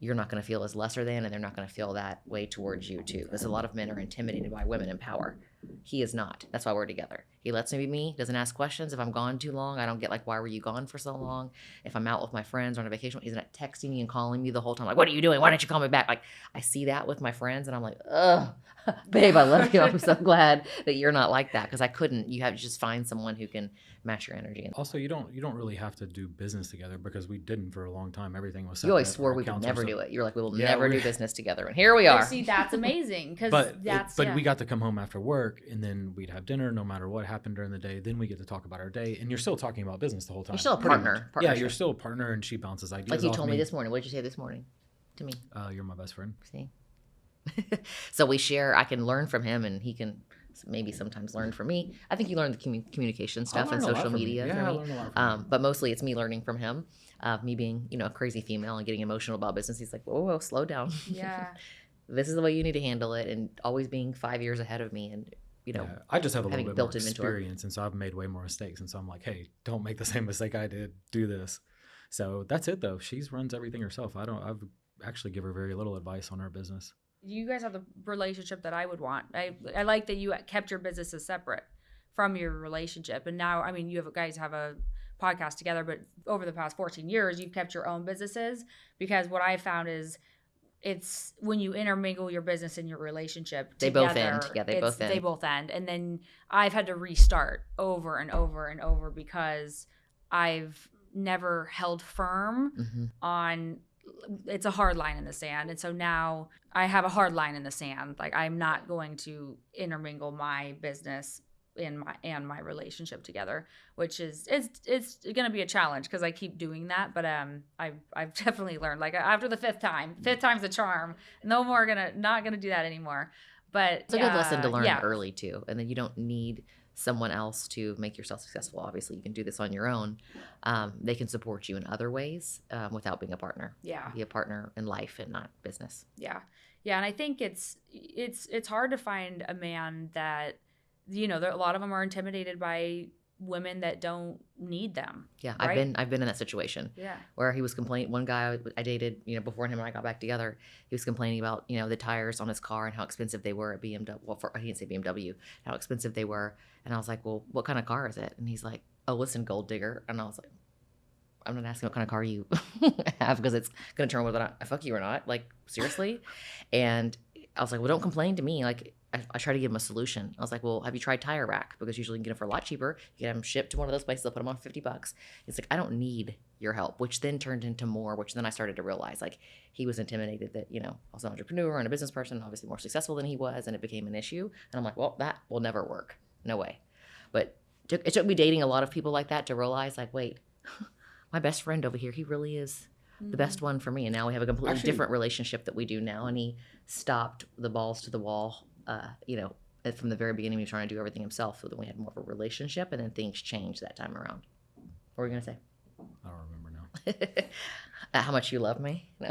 you're not going to feel as lesser than, and they're not going to feel that way towards you too. Because a lot of men are intimidated by women in power. He is not. That's why we're together. He lets me be me, doesn't ask questions. If I'm gone too long, I don't get like, why were you gone for so long? If I'm out with my friends or on a vacation, he's not texting me and calling me the whole time. Like, what are you doing? Why don't you call me back? Like, I see that with my friends and I'm like, ugh, babe, I love you. I'm so glad that you're not like that because I couldn't. You have to just find someone who can match your energy. Also, you don't really have to do business together because we didn't for a long time. Everything was separate. You always swore we would never do it. You're like, we will never do business together. And here we are. See, that's amazing. But we got to come home after work and then we'd have dinner no matter what happened during the day. Then we get to talk about our day. And you're still talking about business the whole time. You're still a partner. Yeah, you're still a partner and she bounces ideas like you told me this morning. What did you say this morning to me? You're my best friend. See? So we share. I can learn from him and he can maybe sometimes learn from me. I think you learn the communication stuff and social media from me. But mostly it's me learning from him. Me being, a crazy female and getting emotional about business. He's like, whoa, slow down. Yeah. This is the way you need to handle it, and always being 5 years ahead of me. And I just have a little bit more experience, and so I've made way more mistakes. And so I'm like, hey, don't make the same mistake I did. Do this. So that's it, though. She runs everything herself. I've actually give her very little advice on her business. You guys have the relationship that I would want. I like that you kept your businesses separate from your relationship. And now, I mean, you guys have a podcast together, but over the past 14 years, you've kept your own businesses because what I found is it's when you intermingle your business and your relationship together, both end. Yeah, they both end. And then I've had to restart over and over and over because I've never held firm on it's a hard line in the sand. And so now I have a hard line in the sand. Like I'm not going to intermingle my business and my relationship together, which is it's going to be a challenge because I keep doing that. But I've definitely learned like after the fifth time's the charm. No more not gonna do that anymore. But it's a good lesson to learn early too. And then you don't need someone else to make yourself successful. Obviously, you can do this on your own. They can support you in other ways without being a partner. Yeah, be a partner in life and not business. Yeah, and I think it's hard to find a man that a lot of them are intimidated by women that don't need them. Yeah, right? I've been in that situation. Yeah, where he was complaining. One guy I dated, before him and I got back together, he was complaining about the tires on his car and how expensive they were at BMW. Well, he didn't say BMW, how expensive they were. And I was like, well, what kind of car is it? And he's like, oh, listen, gold digger. And I was like, I'm not asking what kind of car you have because it's going to turn whether I fuck you or not. Like, seriously? And I was like, well, don't complain to me. Like, I try to give him a solution. I was like, well, have you tried Tire Rack? Because usually you can get them for a lot cheaper. You can have them shipped to one of those places. They'll put them on $50. It's like, I don't need your help, which then turned into more, which then I started to realize, like, he was intimidated that, I was an entrepreneur and a business person, obviously more successful than he was, and it became an issue. And I'm like, well, that will never work. No way. But it took me dating a lot of people like that to realize, like, wait, my best friend over here, he really is the best one for me. And now we have a completely different relationship that we do now. And he stopped the balls to the wall, from the very beginning. He was trying to do everything himself. So then we had more of a relationship, and then things changed that time around. What were you going to say? I don't remember now. How much you love me. No.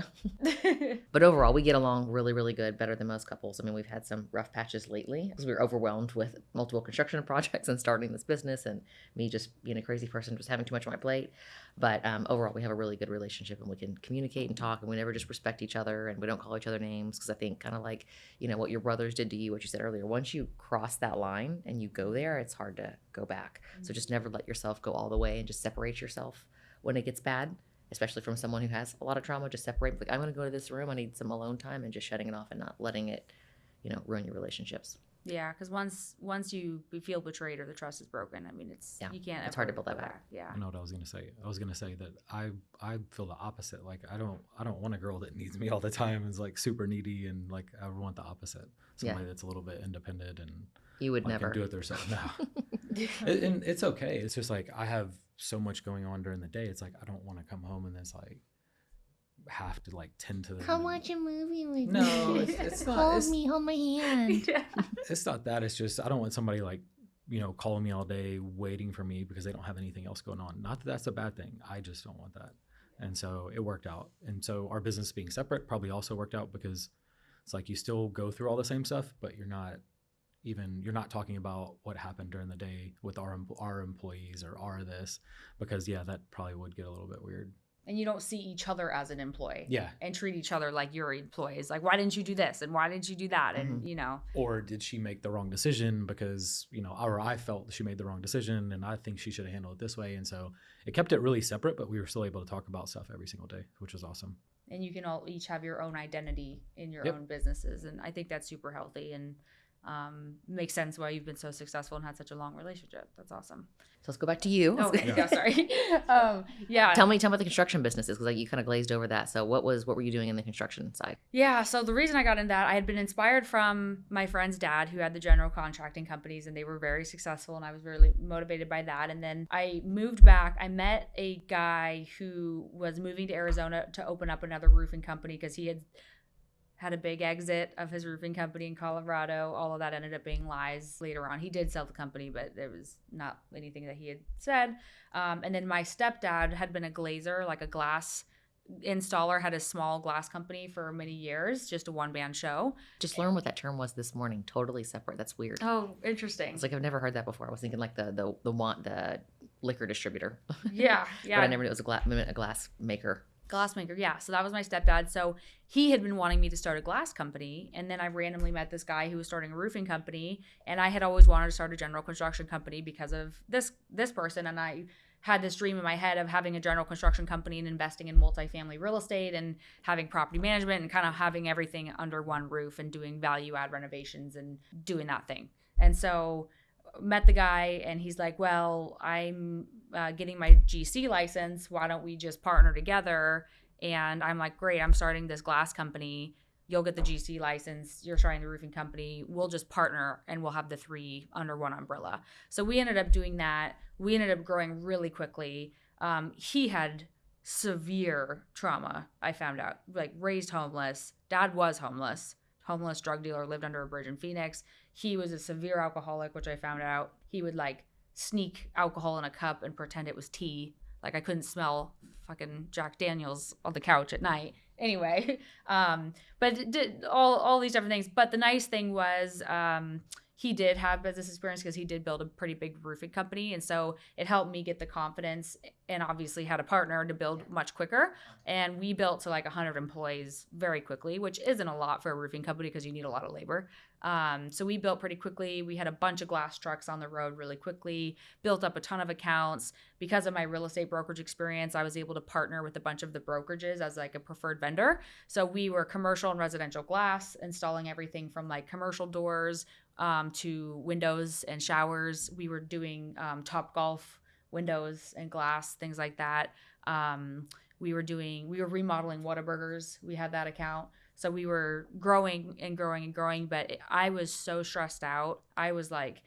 But overall, we get along really, really good, better than most couples. I mean, we've had some rough patches lately because we were overwhelmed with multiple construction projects and starting this business, and me just being a crazy person, just having too much on my plate. But overall, we have a really good relationship, and we can communicate and talk, and we never just respect each other, and we don't call each other names, because I think kind of like, what your brothers did to you, what you said earlier, once you cross that line and you go there, it's hard to go back. So just never let yourself go all the way and just separate yourself when it gets bad, especially from someone who has a lot of trauma. Just separate, like, I'm going to go to this room, I need some alone time, and just shutting it off and not letting it, ruin your relationships. Yeah, because once you feel betrayed or the trust is broken, I mean, you can't. It's hard to build that back. Yeah. I know what I was gonna say. I was gonna say that I feel the opposite. Like I don't want a girl that needs me all the time and is like super needy, and like I want the opposite. Somebody that's a little bit independent and you would never can do it themselves. No, and it's okay. It's just like I have so much going on during the day. It's like I don't want to come home and it's like have to like tend to them. Come watch a movie with me. No, it's not. Hold my hand. Yeah. It's not that. It's just I don't want somebody like calling me all day waiting for me because they don't have anything else going on. Not that that's a bad thing. I just don't want that. And so it worked out. And so our business being separate probably also worked out because it's like you still go through all the same stuff, but you're not talking about what happened during the day with our employees or our this, because that probably would get a little bit weird. And you don't see each other as an employee. Yeah. And treat each other like you're employees. Like, why didn't you do this? And why didn't you do that? And, Or did she make the wrong decision because, or I felt she made the wrong decision and I think she should have handled it this way. And so it kept it really separate, but we were still able to talk about stuff every single day, which was awesome. And you can all each have your own identity in your Yep. own businesses. And I think that's super healthy and makes sense why you've been so successful and had such a long relationship. That's awesome. So let's go back to you. Oh, yeah, sorry. Yeah. Tell me about the construction businesses, because you kind of glazed over that. So what were you doing in the construction side? Yeah. So the reason I got into that, I had been inspired from my friend's dad who had the general contracting companies, and they were very successful, and I was really motivated by that. And then I moved back. I met a guy who was moving to Arizona to open up another roofing company because he had a big exit of his roofing company in Colorado. All of that ended up being lies later on. He did sell the company, but it was not anything that he had said. And then my stepdad had been a glazer, like a glass installer, had a small glass company for many years, just a one-man show. Just learned what that term was this morning. Totally separate. That's weird. Oh, interesting. It's like I've never heard that before. I was thinking like the liquor distributor. Yeah. But I never knew it was a glass maker. Glass maker, yeah. So that was my stepdad. So he had been wanting me to start a glass company. And then I randomly met this guy who was starting a roofing company. And I had always wanted to start a general construction company because of this person. And I had this dream in my head of having a general construction company and investing in multifamily real estate and having property management and kind of having everything under one roof and doing value add renovations and doing that thing. And so met the guy and he's like, well, I'm getting my GC license. Why don't we just partner together? And I'm like, great, I'm starting this glass company. You'll get the GC license. You're starting the roofing company. We'll just partner and we'll have the three under one umbrella. So we ended up doing that. We ended up growing really quickly. He had severe trauma, I found out, like raised homeless. Dad was homeless drug dealer, lived under a bridge in Phoenix. He was a severe alcoholic, which I found out. He would like sneak alcohol in a cup and pretend it was tea. Like I couldn't smell fucking Jack Daniels on the couch at night. Anyway, but it did all these different things. But the nice thing was he did have business experience because he did build a pretty big roofing company. And so it helped me get the confidence and obviously had a partner to build much quicker. And we built to like 100 employees very quickly, which isn't a lot for a roofing company because you need a lot of labor. So we built pretty quickly. We had a bunch of glass trucks on the road really quickly, built up a ton of accounts. Because of my real estate brokerage experience, I was able to partner with a bunch of the brokerages as like a preferred vendor. So we were commercial and residential glass, installing everything from like commercial doors to windows and showers. We were doing Topgolf windows and glass, things like that. We were remodeling Whataburgers. We had that account. So we were growing and growing and growing, but I was so stressed out. I was like,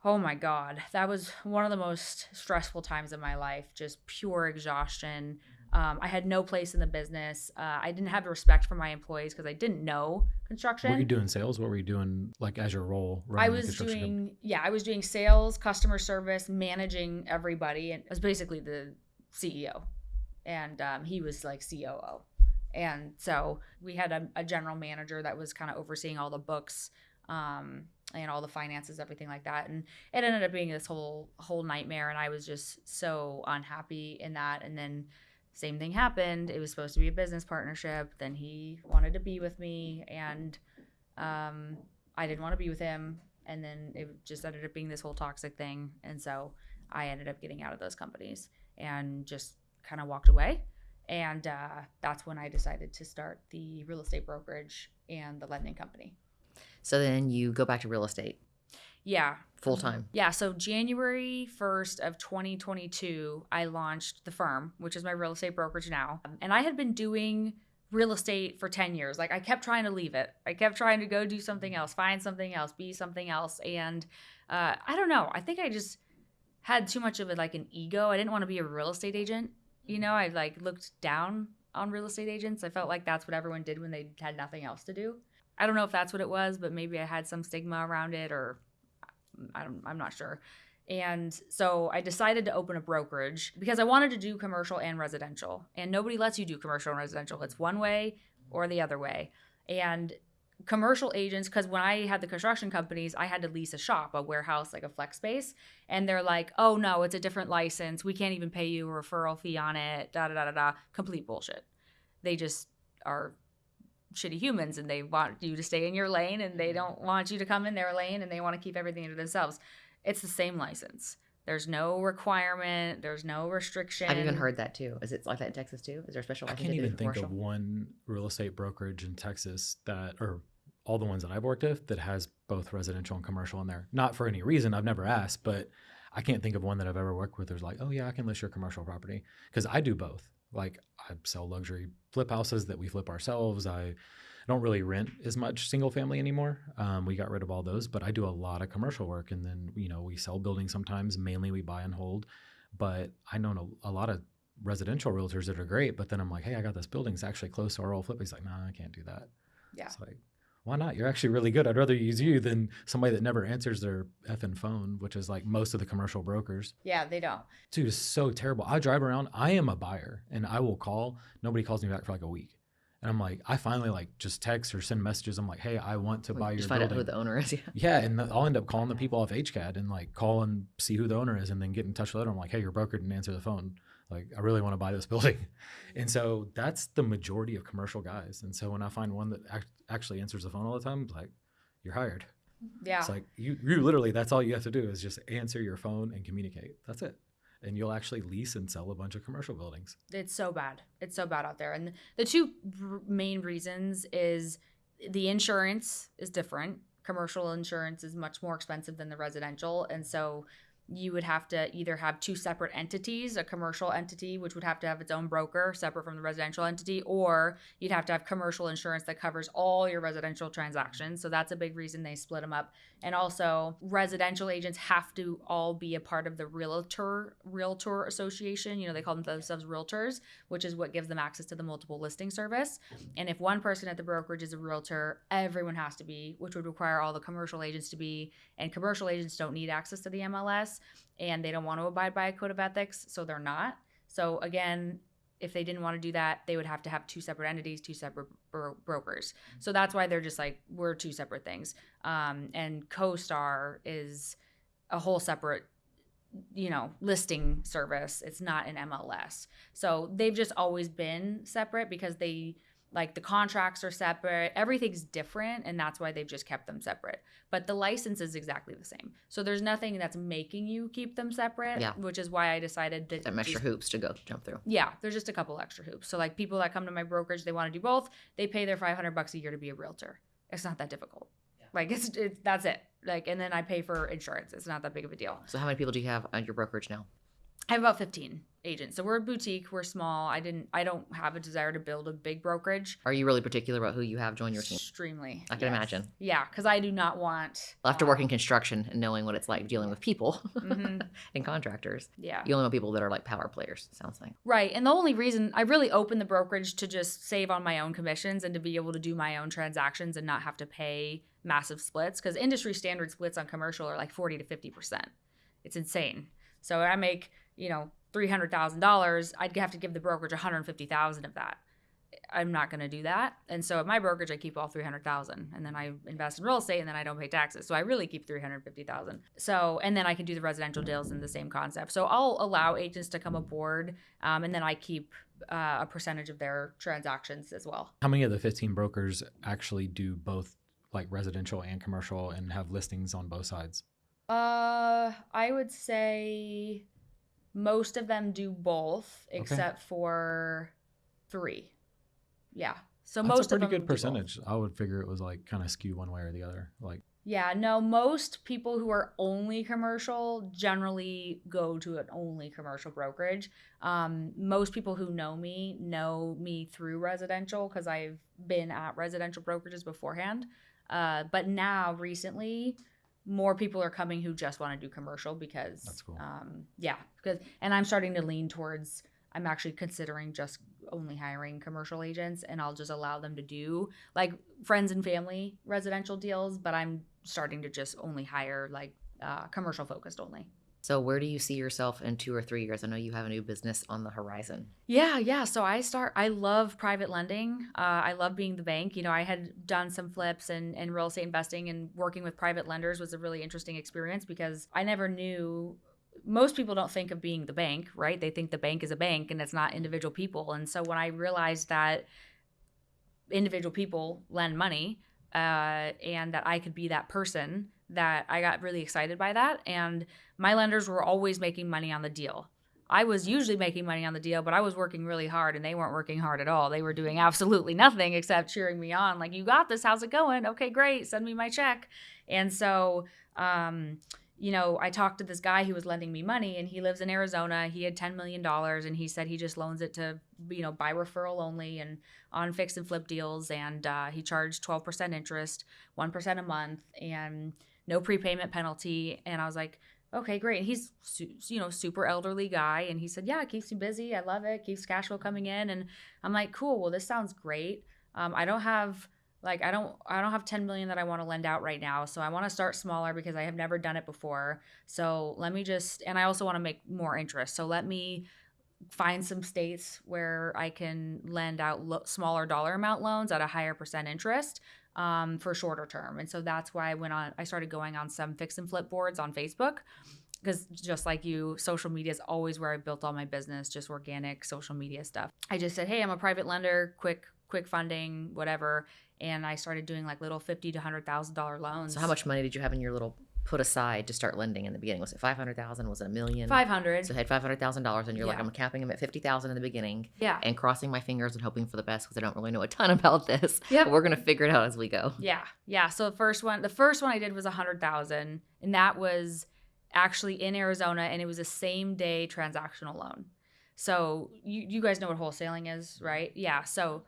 oh my God, that was one of the most stressful times of my life, just pure exhaustion. I had no place in the business. I didn't have respect for my employees because I didn't know construction. Were you doing sales? What were you doing like as your role? I was doing sales, customer service, managing everybody. And I was basically the CEO. and he was like COO. And so we had a general manager that was kind of overseeing all the books and all the finances, everything like that. And it ended up being this whole nightmare. And I was just so unhappy in that. And then same thing happened. It was supposed to be a business partnership. Then he wanted to be with me, and I didn't want to be with him. And then it just ended up being this whole toxic thing. And so I ended up getting out of those companies and just kind of walked away. And that's when I decided to start the real estate brokerage and the lending company. So then you go back to real estate Yeah. full time. Yeah. So January 1st of 2022, I launched the firm, which is my real estate brokerage now. And I had been doing real estate for 10 years. Like I kept trying to leave it. I kept trying to go do something else, find something else, be something else. And I don't know. I think I just had too much of it, like an ego. I didn't want to be a real estate agent. You know, I like looked down on real estate agents. I felt like that's what everyone did when they had nothing else to do. I don't know if that's what it was, but maybe I had some stigma around it, or I'm not sure. And so I decided to open a brokerage because I wanted to do commercial and residential. And nobody lets you do commercial and residential. It's one way or the other way. And commercial agents, because when I had the construction companies, I had to lease a shop, a warehouse, like a flex space. And they're like, oh no, it's a different license. We can't even pay you a referral fee on it. Da da da da da. Complete bullshit. They just are shitty humans, and they want you to stay in your lane, and they don't want you to come in their lane, and they want to keep everything to themselves. It's the same license. There's no requirement. There's no restriction. I've even heard that too. Is it like that in Texas too? Is there a special I license can't to do even think commercial? of one real estate brokerage in Texas that, or all the ones that I've worked with, that has both residential and commercial in there. Not for any reason. I've never asked, but I can't think of one that I've ever worked with. There's like, oh yeah, I can list your commercial property, because I do both. Like I sell luxury flip houses that we flip ourselves. I don't really rent as much single family anymore. We got rid of all those, but I do a lot of commercial work. And then, you know, we sell buildings sometimes. Mainly we buy and hold. But I know a lot of residential realtors that are great. But then I'm like, hey, I got this building. It's actually close to our old flip. He's like, nah, I can't do that. Yeah. It's like, why not? You're actually really good. I'd rather use you than somebody that never answers their effing phone, which is like most of the commercial brokers. Yeah, they don't. Dude, it's so terrible. I drive around. I am a buyer, and I will call. Nobody calls me back for like a week. And I'm like, I finally like just text or send messages. I'm like, hey, I want to buy your Just find building. out who the owner is. Yeah. Yeah, and I'll end up calling the people off HCAD and like call and see who the owner is, and then get in touch with them. I'm like, hey, your broker didn't answer the phone. Like, I really want to buy this building. And so that's the majority of commercial guys. And so when I find one that actually answers the phone all the time, it's like, you're hired. Yeah. It's like you literally, that's all you have to do is just answer your phone and communicate. That's it. And you'll actually lease and sell a bunch of commercial buildings. It's so bad. It's so bad out there. And the two main reasons is the insurance is different. Commercial insurance is much more expensive than the residential. And so you would have to either have two separate entities, a commercial entity, which would have to have its own broker separate from the residential entity, or you'd have to have commercial insurance that covers all your residential transactions. So that's a big reason they split them up. And also residential agents have to all be a part of the realtor association. You know, they call themselves realtors, which is what gives them access to the multiple listing service. And if one person at the brokerage is a realtor, everyone has to be, which would require all the commercial agents to be, and commercial agents don't need access to the MLS. And they don't want to abide by a code of ethics, so they're not. So again, if they didn't want to do that, they would have to have two separate entities, two separate brokers. So that's why they're just like, we're two separate things. And CoStar is a whole separate, you know, listing service. It's not an MLS. So they've just always been separate because they, like, the contracts are separate, everything's different, and that's why they've just kept them separate. But the license is exactly the same. So there's nothing that's making you keep them separate, Yeah. which is why I decided to Some extra hoops to go jump through. Yeah, there's just a couple extra hoops. So like people that come to my brokerage, they want to do both. They pay their $500 a year to be a realtor. It's not that difficult. Yeah. Like it's that's it. Like, and then I pay for insurance. It's not that big of a deal. So how many people do you have on your brokerage now? I have about 15 agents. So we're a boutique. We're small. I don't have a desire to build a big brokerage. Are you really particular about who you have join your team? Extremely. I can imagine. Yeah, because I do not want. After working construction and knowing what it's like dealing with people Mhm. and contractors, Yeah. you only want people that are like power players, it sounds like. Right. And the only reason I really opened the brokerage to just save on my own commissions and to be able to do my own transactions and not have to pay massive splits, because industry standard splits on commercial are like 40 to 50%. It's insane. So I make, $300,000, I'd have to give the brokerage $150,000 of that. I'm not going to do that. And so at my brokerage, I keep all $300,000, and then I invest in real estate, and then I don't pay taxes. So I really keep $350,000. So, and then I can do the residential deals in the same concept. So I'll allow agents to come aboard, and then I keep a percentage of their transactions as well. How many of the 15 brokers actually do both like residential and commercial and have listings on both sides? I would say most of them do both, except for 3. Yeah. So That's most a of pretty them good do both. percentage. I would figure it was like kind of skew one way or the other. Like, Yeah, no, most people who are only commercial generally go to an only commercial brokerage. Most people who know me through residential because I've been at residential brokerages beforehand. But now recently, more people are coming who just want to do commercial because, That's cool. and I'm starting to lean towards, I'm actually considering just only hiring commercial agents, and I'll just allow them to do like friends and family residential deals, but I'm starting to just only hire like commercial focused only. So where do you see yourself in 2 or 3 years? I know you have a new business on the horizon. Yeah. So I love private lending. I love being the bank. You know, I had done some flips and real estate investing, and working with private lenders was a really interesting experience because I never knew. Most people don't think of being the bank, right? They think the bank is a bank and it's not individual people. And so when I realized that individual people lend money and that I could be that person, that I got really excited by that. And my lenders were always making money on the deal. I was usually making money on the deal, but I was working really hard and they weren't working hard at all. They were doing absolutely nothing except cheering me on. Like, you got this. How's it going? Okay, great. Send me my check. And so, I talked to this guy who was lending me money, and he lives in Arizona. He had $10 million, and he said he just loans it to, by referral only and on fix and flip deals. And he charged 12% interest, 1% a month, and no prepayment penalty. And I was like, okay, great. And he's, super elderly guy. And he said, yeah, it keeps me busy. I love it. Keeps cash flow coming in. And I'm like, cool. Well, this sounds great. I don't have 10 million that I want to lend out right now. So I want to start smaller because I have never done it before. So let me and I also want to make more interest. So let me find some states where I can lend out smaller dollar amount loans at a higher percent interest for shorter term. And so that's why I started going on some fix and flip boards on Facebook. Because just like you, social media is always where I built all my business, just organic social media stuff. I just said, hey, I'm a private lender, quick funding, whatever. And I started doing like little $50,000 to $100,000 loans. So how much money did you have in your little put aside to start lending in the beginning? Was it 500,000? Was it $1 million? 500. So you had $500,000, and you're like, Yeah. I'm capping them at 50,000 in the beginning. Yeah. And crossing my fingers and hoping for the best because I don't really know a ton about this. Yep. But we're gonna figure it out as we go. Yeah. So the first one I did was 100,000, and that was actually in Arizona, and it was a same day transactional loan. So you guys know what wholesaling is, right? Yeah. So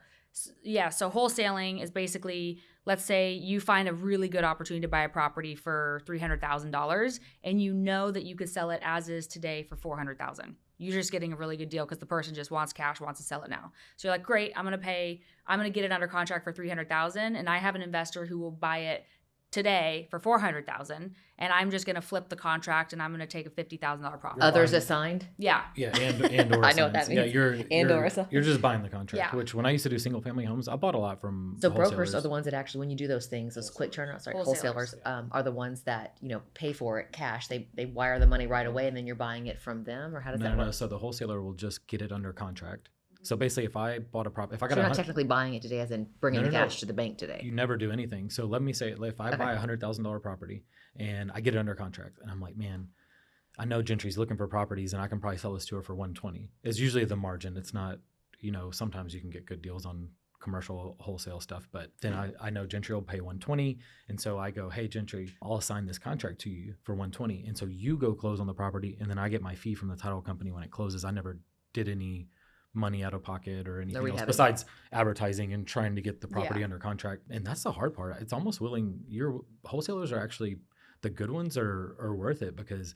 wholesaling is basically, let's say you find a really good opportunity to buy a property for $300,000, and you know that you could sell it as is today for $400,000. You're just getting a really good deal because the person just wants cash, wants to sell it now. So you're like, great, I'm going to get it under contract for $300,000, and I have an investor who will buy it today for $400,000, and I'm just going to flip the contract, and I'm going to take a $50,000 profit. Others assigned? Yeah. Yeah, and or I know what that signs. means. Yeah, you're just buying the contract. Yeah. Which when I used to do single family homes, I bought a lot from So wholesalers. brokers are the ones that actually, when you do those things, those quick turnaround, wholesalers are the ones that, pay for it cash. They wire the money right away, and then you're buying it from them, or how does that work? No. So the wholesaler will just get it under contract. So basically, if I bought a property, if I So got you're not technically buying it today, as in bringing the cash to the bank you today. never do anything. So let me say, if I buy $100,000 property and I get it under contract, and I'm like, man, I know Gentry's looking for properties, and I can probably sell this to her for 120. It's usually the margin. It's not, sometimes you can get good deals on commercial wholesale stuff, but then I know Gentry will pay 120, and so I go, hey Gentry, I'll assign this contract to you for 120, and so you go close on the property, and then I get my fee from the title company when it closes. I never did any money out of pocket or anything else besides advertising and trying to get the property under contract. And that's the hard part. It's almost your wholesalers are actually, the good ones are worth it because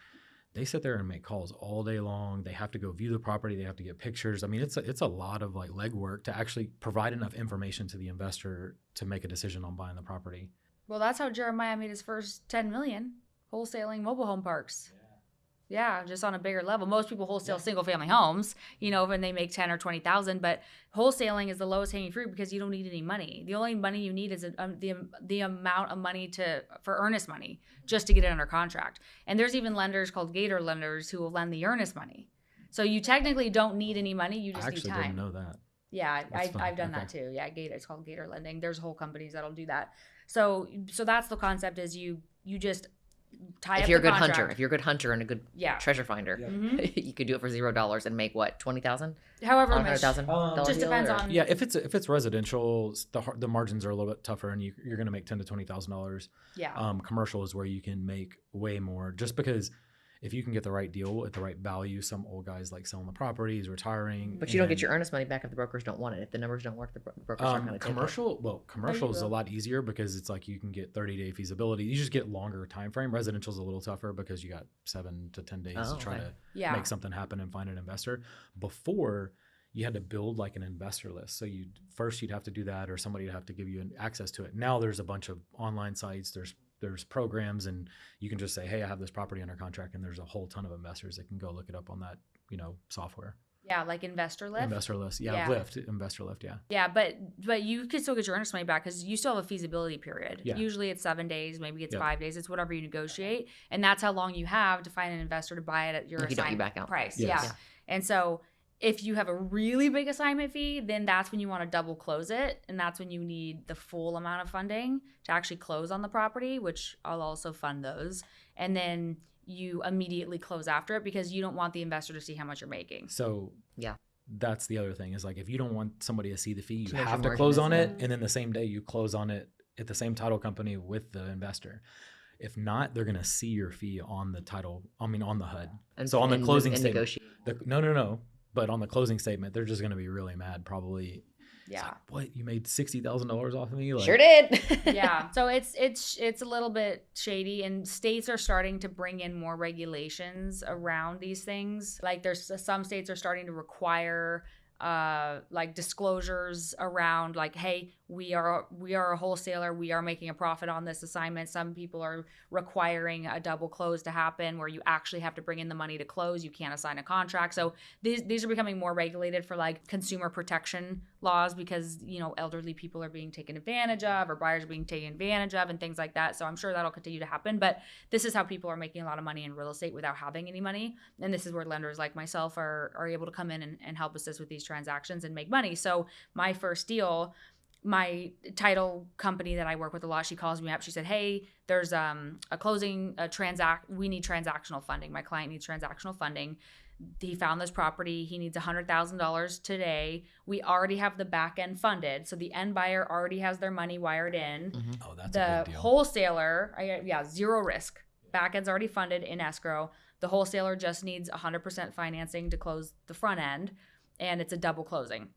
they sit there and make calls all day long. They have to go view the property. They have to get pictures. I mean, it's a lot of like legwork to actually provide enough information to the investor to make a decision on buying the property. Well, that's how Jeremiah made his first $10 million, wholesaling mobile home parks. Yeah, just on a bigger level. Most people wholesale single family homes, when they make 10 or 20,000, but wholesaling is the lowest hanging fruit because you don't need any money. The only money you need is the amount of money for earnest money just to get it under contract. And there's even lenders called Gator lenders who will lend the earnest money. So you technically don't need any money, you just need time. I actually didn't know that. Yeah, I've done that too. Yeah, Gator. It's called Gator lending. There's whole companies that'll do that. So that's the concept is you just tie up If you're a the good contract. hunter, if you're a good hunter and a good treasure finder, you could do it for $0 and make what, 20,000? However On much. $100,000 Just depends on. Yeah, if it's residential, the margins are a little bit tougher, and you're going to make $10,000 to $20,000. Yeah. Commercial is where you can make way more, just because if you can get the right deal at the right value, some old guys like selling the properties, retiring. But you don't get your earnest money back if the brokers don't want it. If the numbers don't work, the brokers aren't going to take it. Commercial is a lot easier because it's like you can get 30-day feasibility. You just get longer time frame. Residential is a little tougher because you got 7 to 10 days to try to make something happen and find an investor. Before, you had to build like an investor list. So you'd have to do that, or somebody would have to give you access to it. Now there's a bunch of online sites. There's programs, and you can just say, hey, I have this property under contract, and there's a whole ton of investors that can go look it up on that, software. Yeah, like Investor Lift. Investor List, Investor Lift, yeah. Yeah, but you could still get your earnest money back because you still have a feasibility period. Yeah. Usually it's 7 days, maybe it's 5 days. It's whatever you negotiate, and that's how long you have to find an investor to buy it at your assigned price. Yes. Yeah, and so if you have a really big assignment fee, then that's when you want to double close it, and that's when you need the full amount of funding to actually close on the property, which I'll also fund those, and then you immediately close after it because you don't want the investor to see how much you're making. So that's the other thing is like if you don't want somebody to see the fee, you Make have your to close on margin it, and then the same day you close on it at the same title company with the investor. If not, they're gonna see your fee on the title. On the HUD. And so on the closing statement, negotiate. No. But on the closing statement, they're just going to be really mad, probably. Yeah. Like, what? You made $60,000 off of me? Like, Sure did. Yeah. So it's a little bit shady, and states are starting to bring in more regulations around these things. Like there's some states are starting to require like disclosures around like, hey, we are a wholesaler, we are making a profit on this assignment. Some people are requiring a double close to happen where you actually have to bring in the money to close. You can't assign a contract. So these are becoming more regulated for like consumer protection laws because elderly people are being taken advantage of, or buyers are being taken advantage of, and things like that. So I'm sure that'll continue to happen, but this is how people are making a lot of money in real estate without having any money, and this is where lenders like myself are able to come in and help assist with these transactions and make money. So my first deal, my title company that I work with a lot, she calls me up. She said, hey, there's we need transactional funding. My client needs transactional funding. He found this property. He needs $100,000 today. We already have the back end funded. So the end buyer already has their money wired in. Mm-hmm. Oh, that's a good The deal. wholesaler, zero risk. Back end's already funded in escrow. The wholesaler just needs 100% financing to close the front end, and it's a double closing.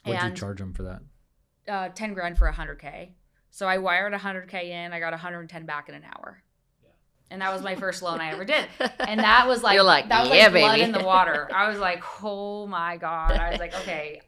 What'd you charge them for that? $10,000 for $100K. So I wired $100K in. I got $110 back in an hour. And that was my first loan I ever did. And that was like, You're like, that was yeah, like blood baby. in the water. I was like, oh my God. I was like, okay,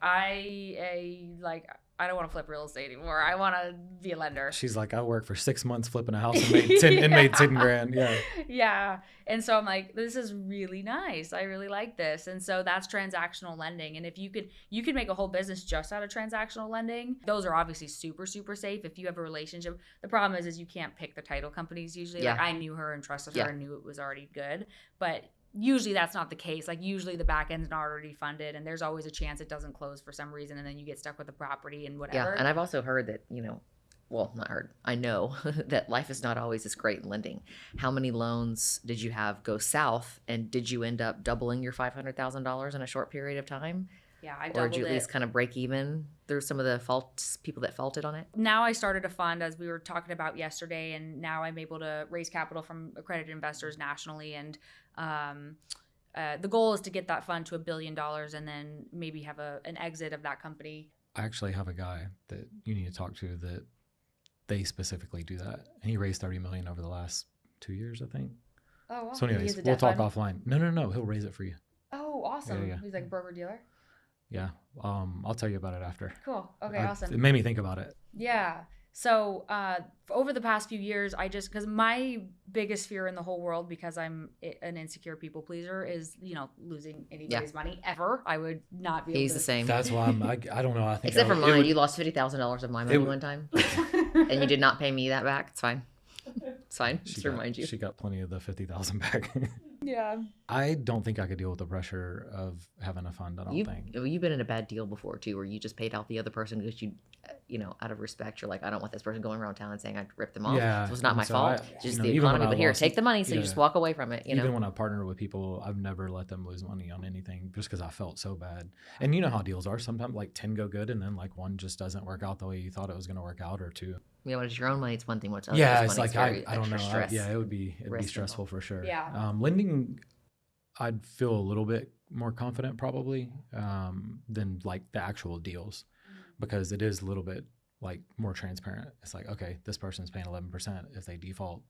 I don't want to flip real estate anymore. I want to be a lender. She's like, I worked for 6 months flipping a house and made 10 $10,000. Yeah. Yeah. And so I'm like, this is really nice. I really like this. And so that's transactional lending. And if you could make a whole business just out of transactional lending. Those are obviously super, super safe if you have a relationship. The problem is you can't pick the title companies usually. Yeah. Like I knew her and trusted her and knew it was already good. But usually that's not the case. Like usually the back end's not already funded, and there's always a chance it doesn't close for some reason, and then you get stuck with the property and whatever. Yeah, and I've also heard that, not heard, I know that life is not always as great in lending. How many loans did you have go south, and did you end up doubling your $500,000 in a short period of time? Yeah, I doubled Or did you at it. least kind of break even through some of the people that faulted on it? Now I started a fund, as we were talking about yesterday, and now I'm able to raise capital from accredited investors nationally. And the goal is to get that fund to $1 billion and then maybe have an exit of that company. I actually have a guy that you need to talk to that they specifically do that. And he raised $30 million over the last 2 years, I think. Oh, wow. So He anyways, has a we'll debt talk fund? offline. No. He'll raise it for you. Oh, awesome. Yeah. He's like a broker dealer. Yeah. I'll tell you about it after. Cool. Okay, awesome. It made me think about it. Yeah. So over the past few years, because my biggest fear in the whole world, because I'm an insecure people pleaser, is, losing anybody's money ever. I would not be able to. He's the same. That's why I don't know. I think Except for mine, you lost $50,000 of my money one time, and you did not pay me that back. It's fine. It's fine. Just to remind you. She got plenty of the 50,000 back. Yeah. I don't think I could deal with the pressure of having a fund. I don't think. You've been in a bad deal before too, where you just paid out the other person because out of respect, you're like, I don't want this person going around town and saying I ripped them off. Yeah, so it's not my fault. It's just the even economy. But here, take the money, so you just walk away from it. Even when I partner with people, I've never let them lose money on anything just because I felt so bad. And you know how deals are. Sometimes like 10 go good, and then like one just doesn't work out the way you thought it was going to work out, or two. When it's your own money, it's one thing. What's other it's money, like it's I don't know. stress. It'd be stressful for sure. Yeah. Lending, I'd feel a little bit more confident probably than like the actual deals, because it is a little bit like more transparent. It's like, okay, this person's paying 11%. If they default,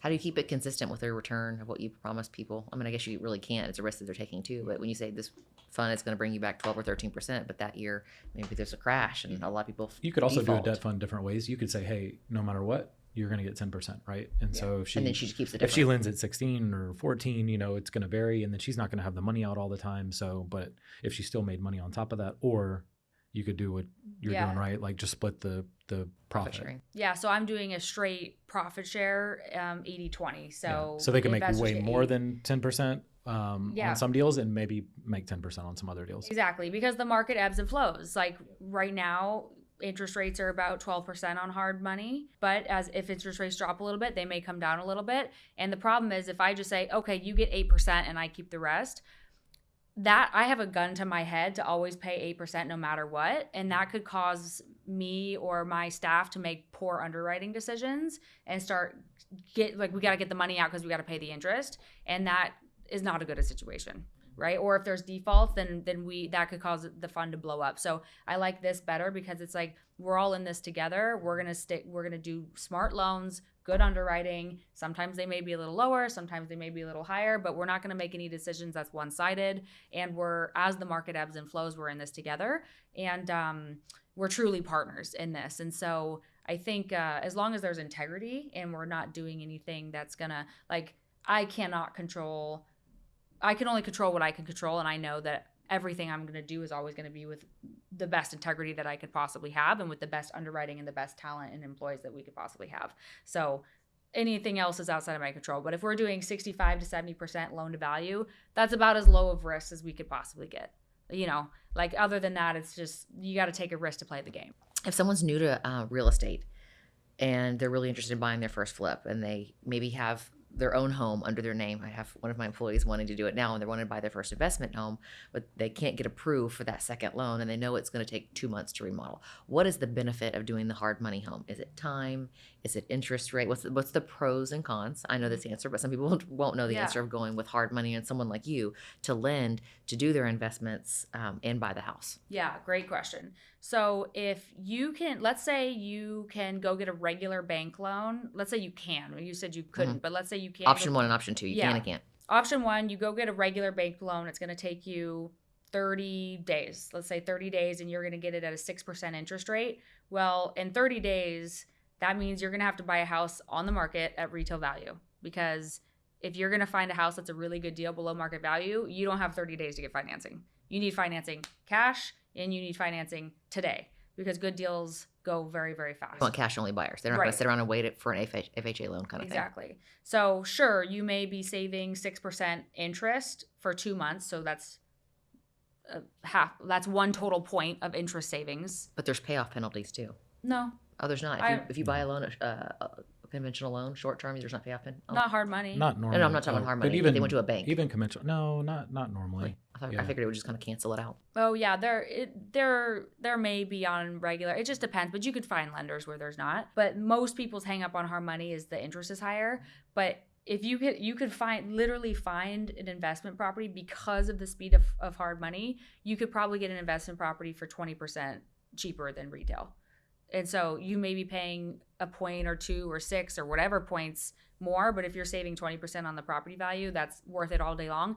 How do you keep it consistent with their return of what you promised people? I mean, I guess you really can't. It's a risk that they're taking too. But when you say this fund is going to bring you back 12 or 13%, but that year maybe there's a crash and a lot of people you could also default. do a debt fund different ways. You could say, hey, no matter what, you're going to get 10%, right? And so and then she just keeps the if difference. she lends at 16 or 14, it's going to vary, and then she's not going to have the money out all the time. So, but if she still made money on top of that, or you could do what you're doing, right? Like just split the profit. sharing. Yeah, so I'm doing a straight profit share, 80-20. So they can make investors way get more 80. than 10% on some deals, and maybe make 10% on some other deals. Exactly, because the market ebbs and flows. Like right now, interest rates are about 12% on hard money, but if interest rates drop a little bit, they may come down a little bit. And the problem is, if I just say, okay, you get 8% and I keep the rest, that I have a gun to my head to always pay 8% no matter what, and that could cause me or my staff to make poor underwriting decisions and we got to get the money out because we got to pay the interest, and that is not a good situation, right? Or if there's defaults, then that could cause the fund to blow up. So I like this better because it's like we're all in this together. We're gonna do smart loans, good underwriting. Sometimes they may be a little lower, sometimes they may be a little higher, but we're not gonna make any decisions that's one-sided. And as the market ebbs and flows, we're in this together, and we're truly partners in this. And so I think as long as there's integrity and we're not doing anything that's gonna, like, I can only control what I can control, and I know that everything I'm going to do is always going to be with the best integrity that I could possibly have, and with the best underwriting and the best talent and employees that we could possibly have. So anything else is outside of my control. But if we're doing 65 to 70% loan to value, that's about as low of risk as we could possibly get. Like other than that, it's just you got to take a risk to play the game. If someone's new to real estate and they're really interested in buying their first flip, and they maybe have their own home under their name. I have one of my employees wanting to do it now, and they're wanting to buy their first investment home, but they can't get approved for that second loan, and they know it's going to take 2 months to remodel. What is the benefit of doing the hard money home? Is it time? Is it interest rate? What's the pros and cons? I know this answer, but some people won't know the answer of going with hard money and someone like you to lend to do their investments and buy the house. Yeah, great question. So if you can, let's say you can go get a regular bank loan. Let's say you can. You said you couldn't, but let's say you can. Option 1 and option 2. You can and can't. Option 1, you go get a regular bank loan. It's going to take you 30 days. Let's say 30 days, and you're going to get it at a 6% interest rate. Well, in 30 days, that means you're going to have to buy a house on the market at retail value, because if you're going to find a house that's a really good deal below market value, you don't have 30 days to get financing. You need financing cash, and you need financing today, because good deals go very, very fast. You want cash only buyers. They're not going to sit around and wait for an FHA loan kind of thing. Exactly. So sure, you may be saving 6% interest for 2 months. So that's that's one total point of interest savings. But there's payoff penalties too. No. Oh, there's not. If you buy a loan, a conventional loan, short term, there's not payoff penalty. Not hard money. Not normally. No, I'm not talking about hard money. Even, they went to a bank. Even conventional. No, not normally. I figured it would just kind of cancel it out. Oh yeah, there may be on regular. It just depends, but you could find lenders where there's not. But most people's hang up on hard money is the interest is higher. But if you could literally find an investment property because of the speed of hard money, you could probably get an investment property for 20% cheaper than retail. And so you may be paying a point or 2 or 6 or whatever points more, but if you're saving 20% on the property value, that's worth it all day long.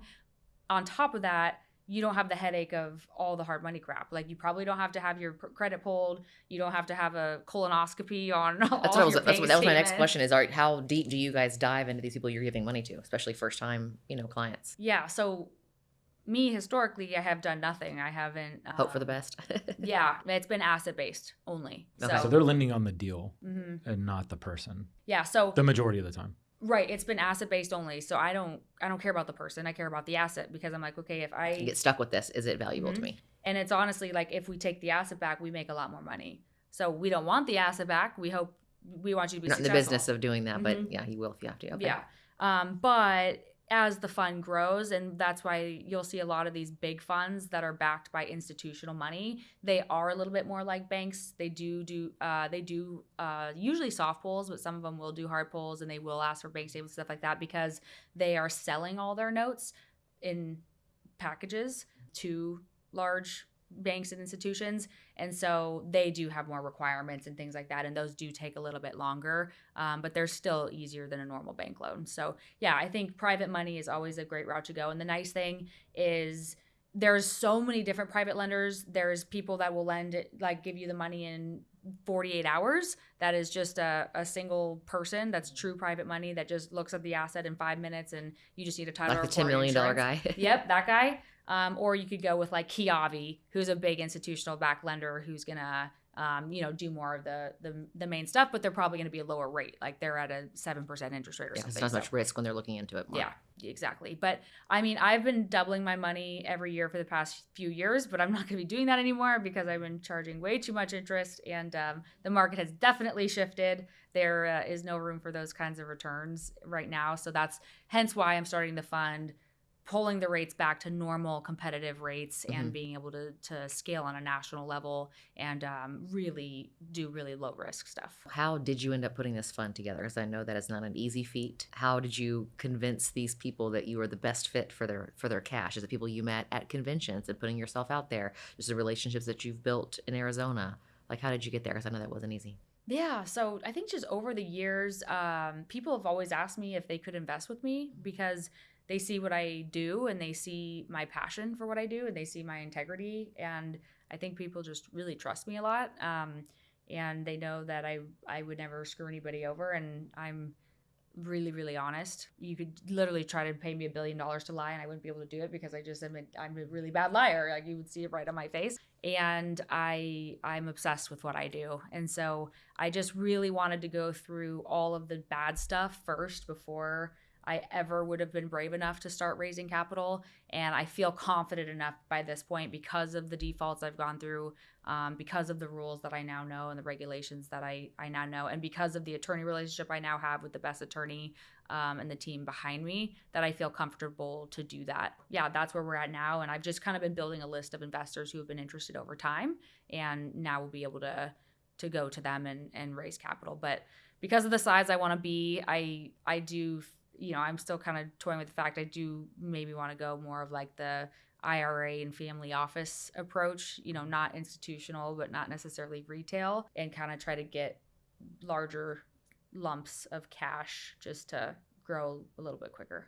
On top of that, you don't have the headache of all the hard money crap. Like you probably don't have to have your credit pulled. You don't have to have a colonoscopy on That's all what I was. your That bank was my next statements. question. Is how deep do you guys dive into these people you're giving money to, especially first time clients? Yeah. So me historically, I have done nothing. I haven't Hope for the best. Yeah, it's been asset based only. Okay. So they're lending on the deal Mhm. and not the person. Yeah. So The majority of the time. right, it's been asset based only. So I don't care about the person. I care about the asset because I'm like, okay, if I You get stuck with this, is it valuable to Mhm. me? And it's honestly like if we take the asset back, we make a lot more money. So we don't want the asset back. We want you to be You're not in the successful. business of doing that, but Mhm. yeah, you will if you have to. Okay. Yeah. But as the fund grows, and that's why you'll see a lot of these big funds that are backed by institutional money, they are a little bit more like banks. They do usually soft pulls, but some of them will do hard pulls, and they will ask for bank statements, stuff like that, because they are selling all their notes in packages to large banks and institutions, and so they do have more requirements and things like that, and those do take a little bit longer, but they're still easier than a normal bank loan. So yeah, I think private money is always a great route to go. And the nice thing is there's so many different private lenders. There's people that will lend it, like give you the money in 48 hours. That is just a single person. That's true private money that just looks at the asset in 5 minutes, and you just need a title Like the $10 report, million insurance. guy. Yep, that guy. Or you could go with like Kiavi, who's a big institutional backed lender who's gonna do more of the main stuff, but they're probably gonna be a lower rate. Like they're at a 7% interest rate or Yeah, something. it's not as much risk when they're looking into it more. Yeah, exactly. But I mean, I've been doubling my money every year for the past few years, but I'm not going to be doing that anymore because I've been charging way too much interest, and the market has definitely shifted. There is no room for those kinds of returns right now. So that's hence why I'm starting the fund, pulling the rates back to normal competitive rates, and being able to scale on a national level and really do really low risk stuff. How did you end up putting this fund together? Because I know that is not an easy feat. How did you convince these people that you were the best fit for their cash? Is it people you met at conventions and putting yourself out there? Just the relationships that you've built in Arizona? Like, how did you get there? Because I know that wasn't easy. Yeah, so I think just over the years, people have always asked me if they could invest with me because they see what I do and they see my passion for what I do and they see my integrity. And I think people just really trust me a lot. And they know that I would never screw anybody over, and I'm really, really honest. You could literally try to pay me $1 billion to lie and I wouldn't be able to do it because I'm a really bad liar. Like you would see it right on my face. And I'm obsessed with what I do. And so I just really wanted to go through all of the bad stuff first before I ever would have been brave enough to start raising capital. And I feel confident enough by this point because of the defaults I've gone through, because of the rules that I now know and the regulations that I now know, and because of the attorney relationship I now have with the best attorney and the team behind me, that I feel comfortable to do that. Yeah, that's where we're at now. And I've just kind of been building a list of investors who have been interested over time. And now we'll be able to go to them and raise capital. But because of the size I want to be, I do, I'm still kind of toying with the fact I do maybe want to go more of like the IRA and family office approach, not institutional, but not necessarily retail, and kind of try to get larger lumps of cash just to grow a little bit quicker.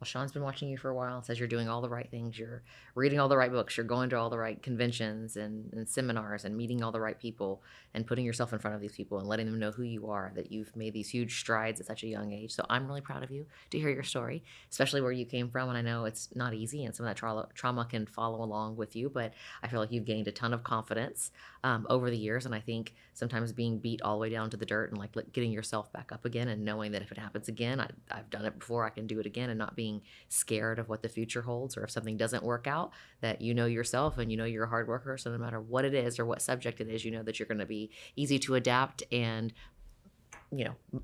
Well, Sean's been watching you for a while and says you're doing all the right things. You're reading all the right books. You're going to all the right conventions and seminars and meeting all the right people and putting yourself in front of these people and letting them know who you are, that you've made these huge strides at such a young age. So I'm really proud of you to hear your story, especially where you came from. And I know it's not easy and some of that trauma can follow along with you, but I feel like you've gained a ton of confidence over the years. And I think sometimes being beat all the way down to the dirt and like getting yourself back up again and knowing that if it happens again, I've done it before, I can do it again, and not being scared of what the future holds, or if something doesn't work out, that yourself and you're a hard worker. So no matter what it is or what subject it is, that you're going to be easy to adapt and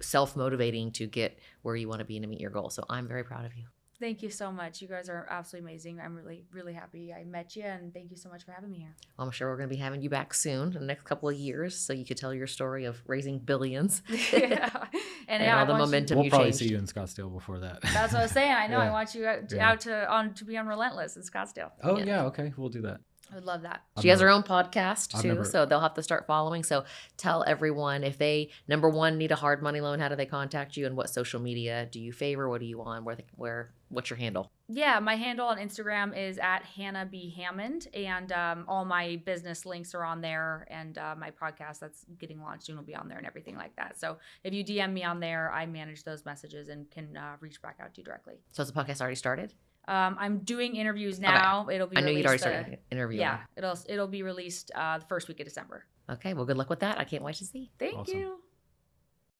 self-motivating to get where you want to be and to meet your goals. So I'm very proud of you. Thank you so much. You guys are absolutely amazing. I'm really, really happy I met you, and thank you so much for having me here. Well, I'm sure we're going to be having you back soon in the next couple of years so you could tell your story of raising billions. Yeah. And all the momentum we'll you probably changed. see you in Scottsdale before that. That's what I was saying. I know. Yeah. I want you to be on Relentless in Scottsdale. Oh, yeah. Okay. We'll do that. I would love that. She has her own podcast I've too, never- so they'll have to start following. So tell everyone if they, number one, need a hard money loan, how do they contact you, and what social media do you favor? What are you on? What's your handle? Yeah, my handle on Instagram is at Hannah B. Hammond, and all my business links are on there, and my podcast that's getting launched soon will be on there and everything like that. So if you DM me on there, I manage those messages and can reach back out to you directly. So has the podcast already started? I'm doing interviews now. It'll be I knew you'd already released started interviewing. Yeah, it'll be released the first week of December. Okay, well, good luck with that. I can't wait to see. Thank Awesome. you.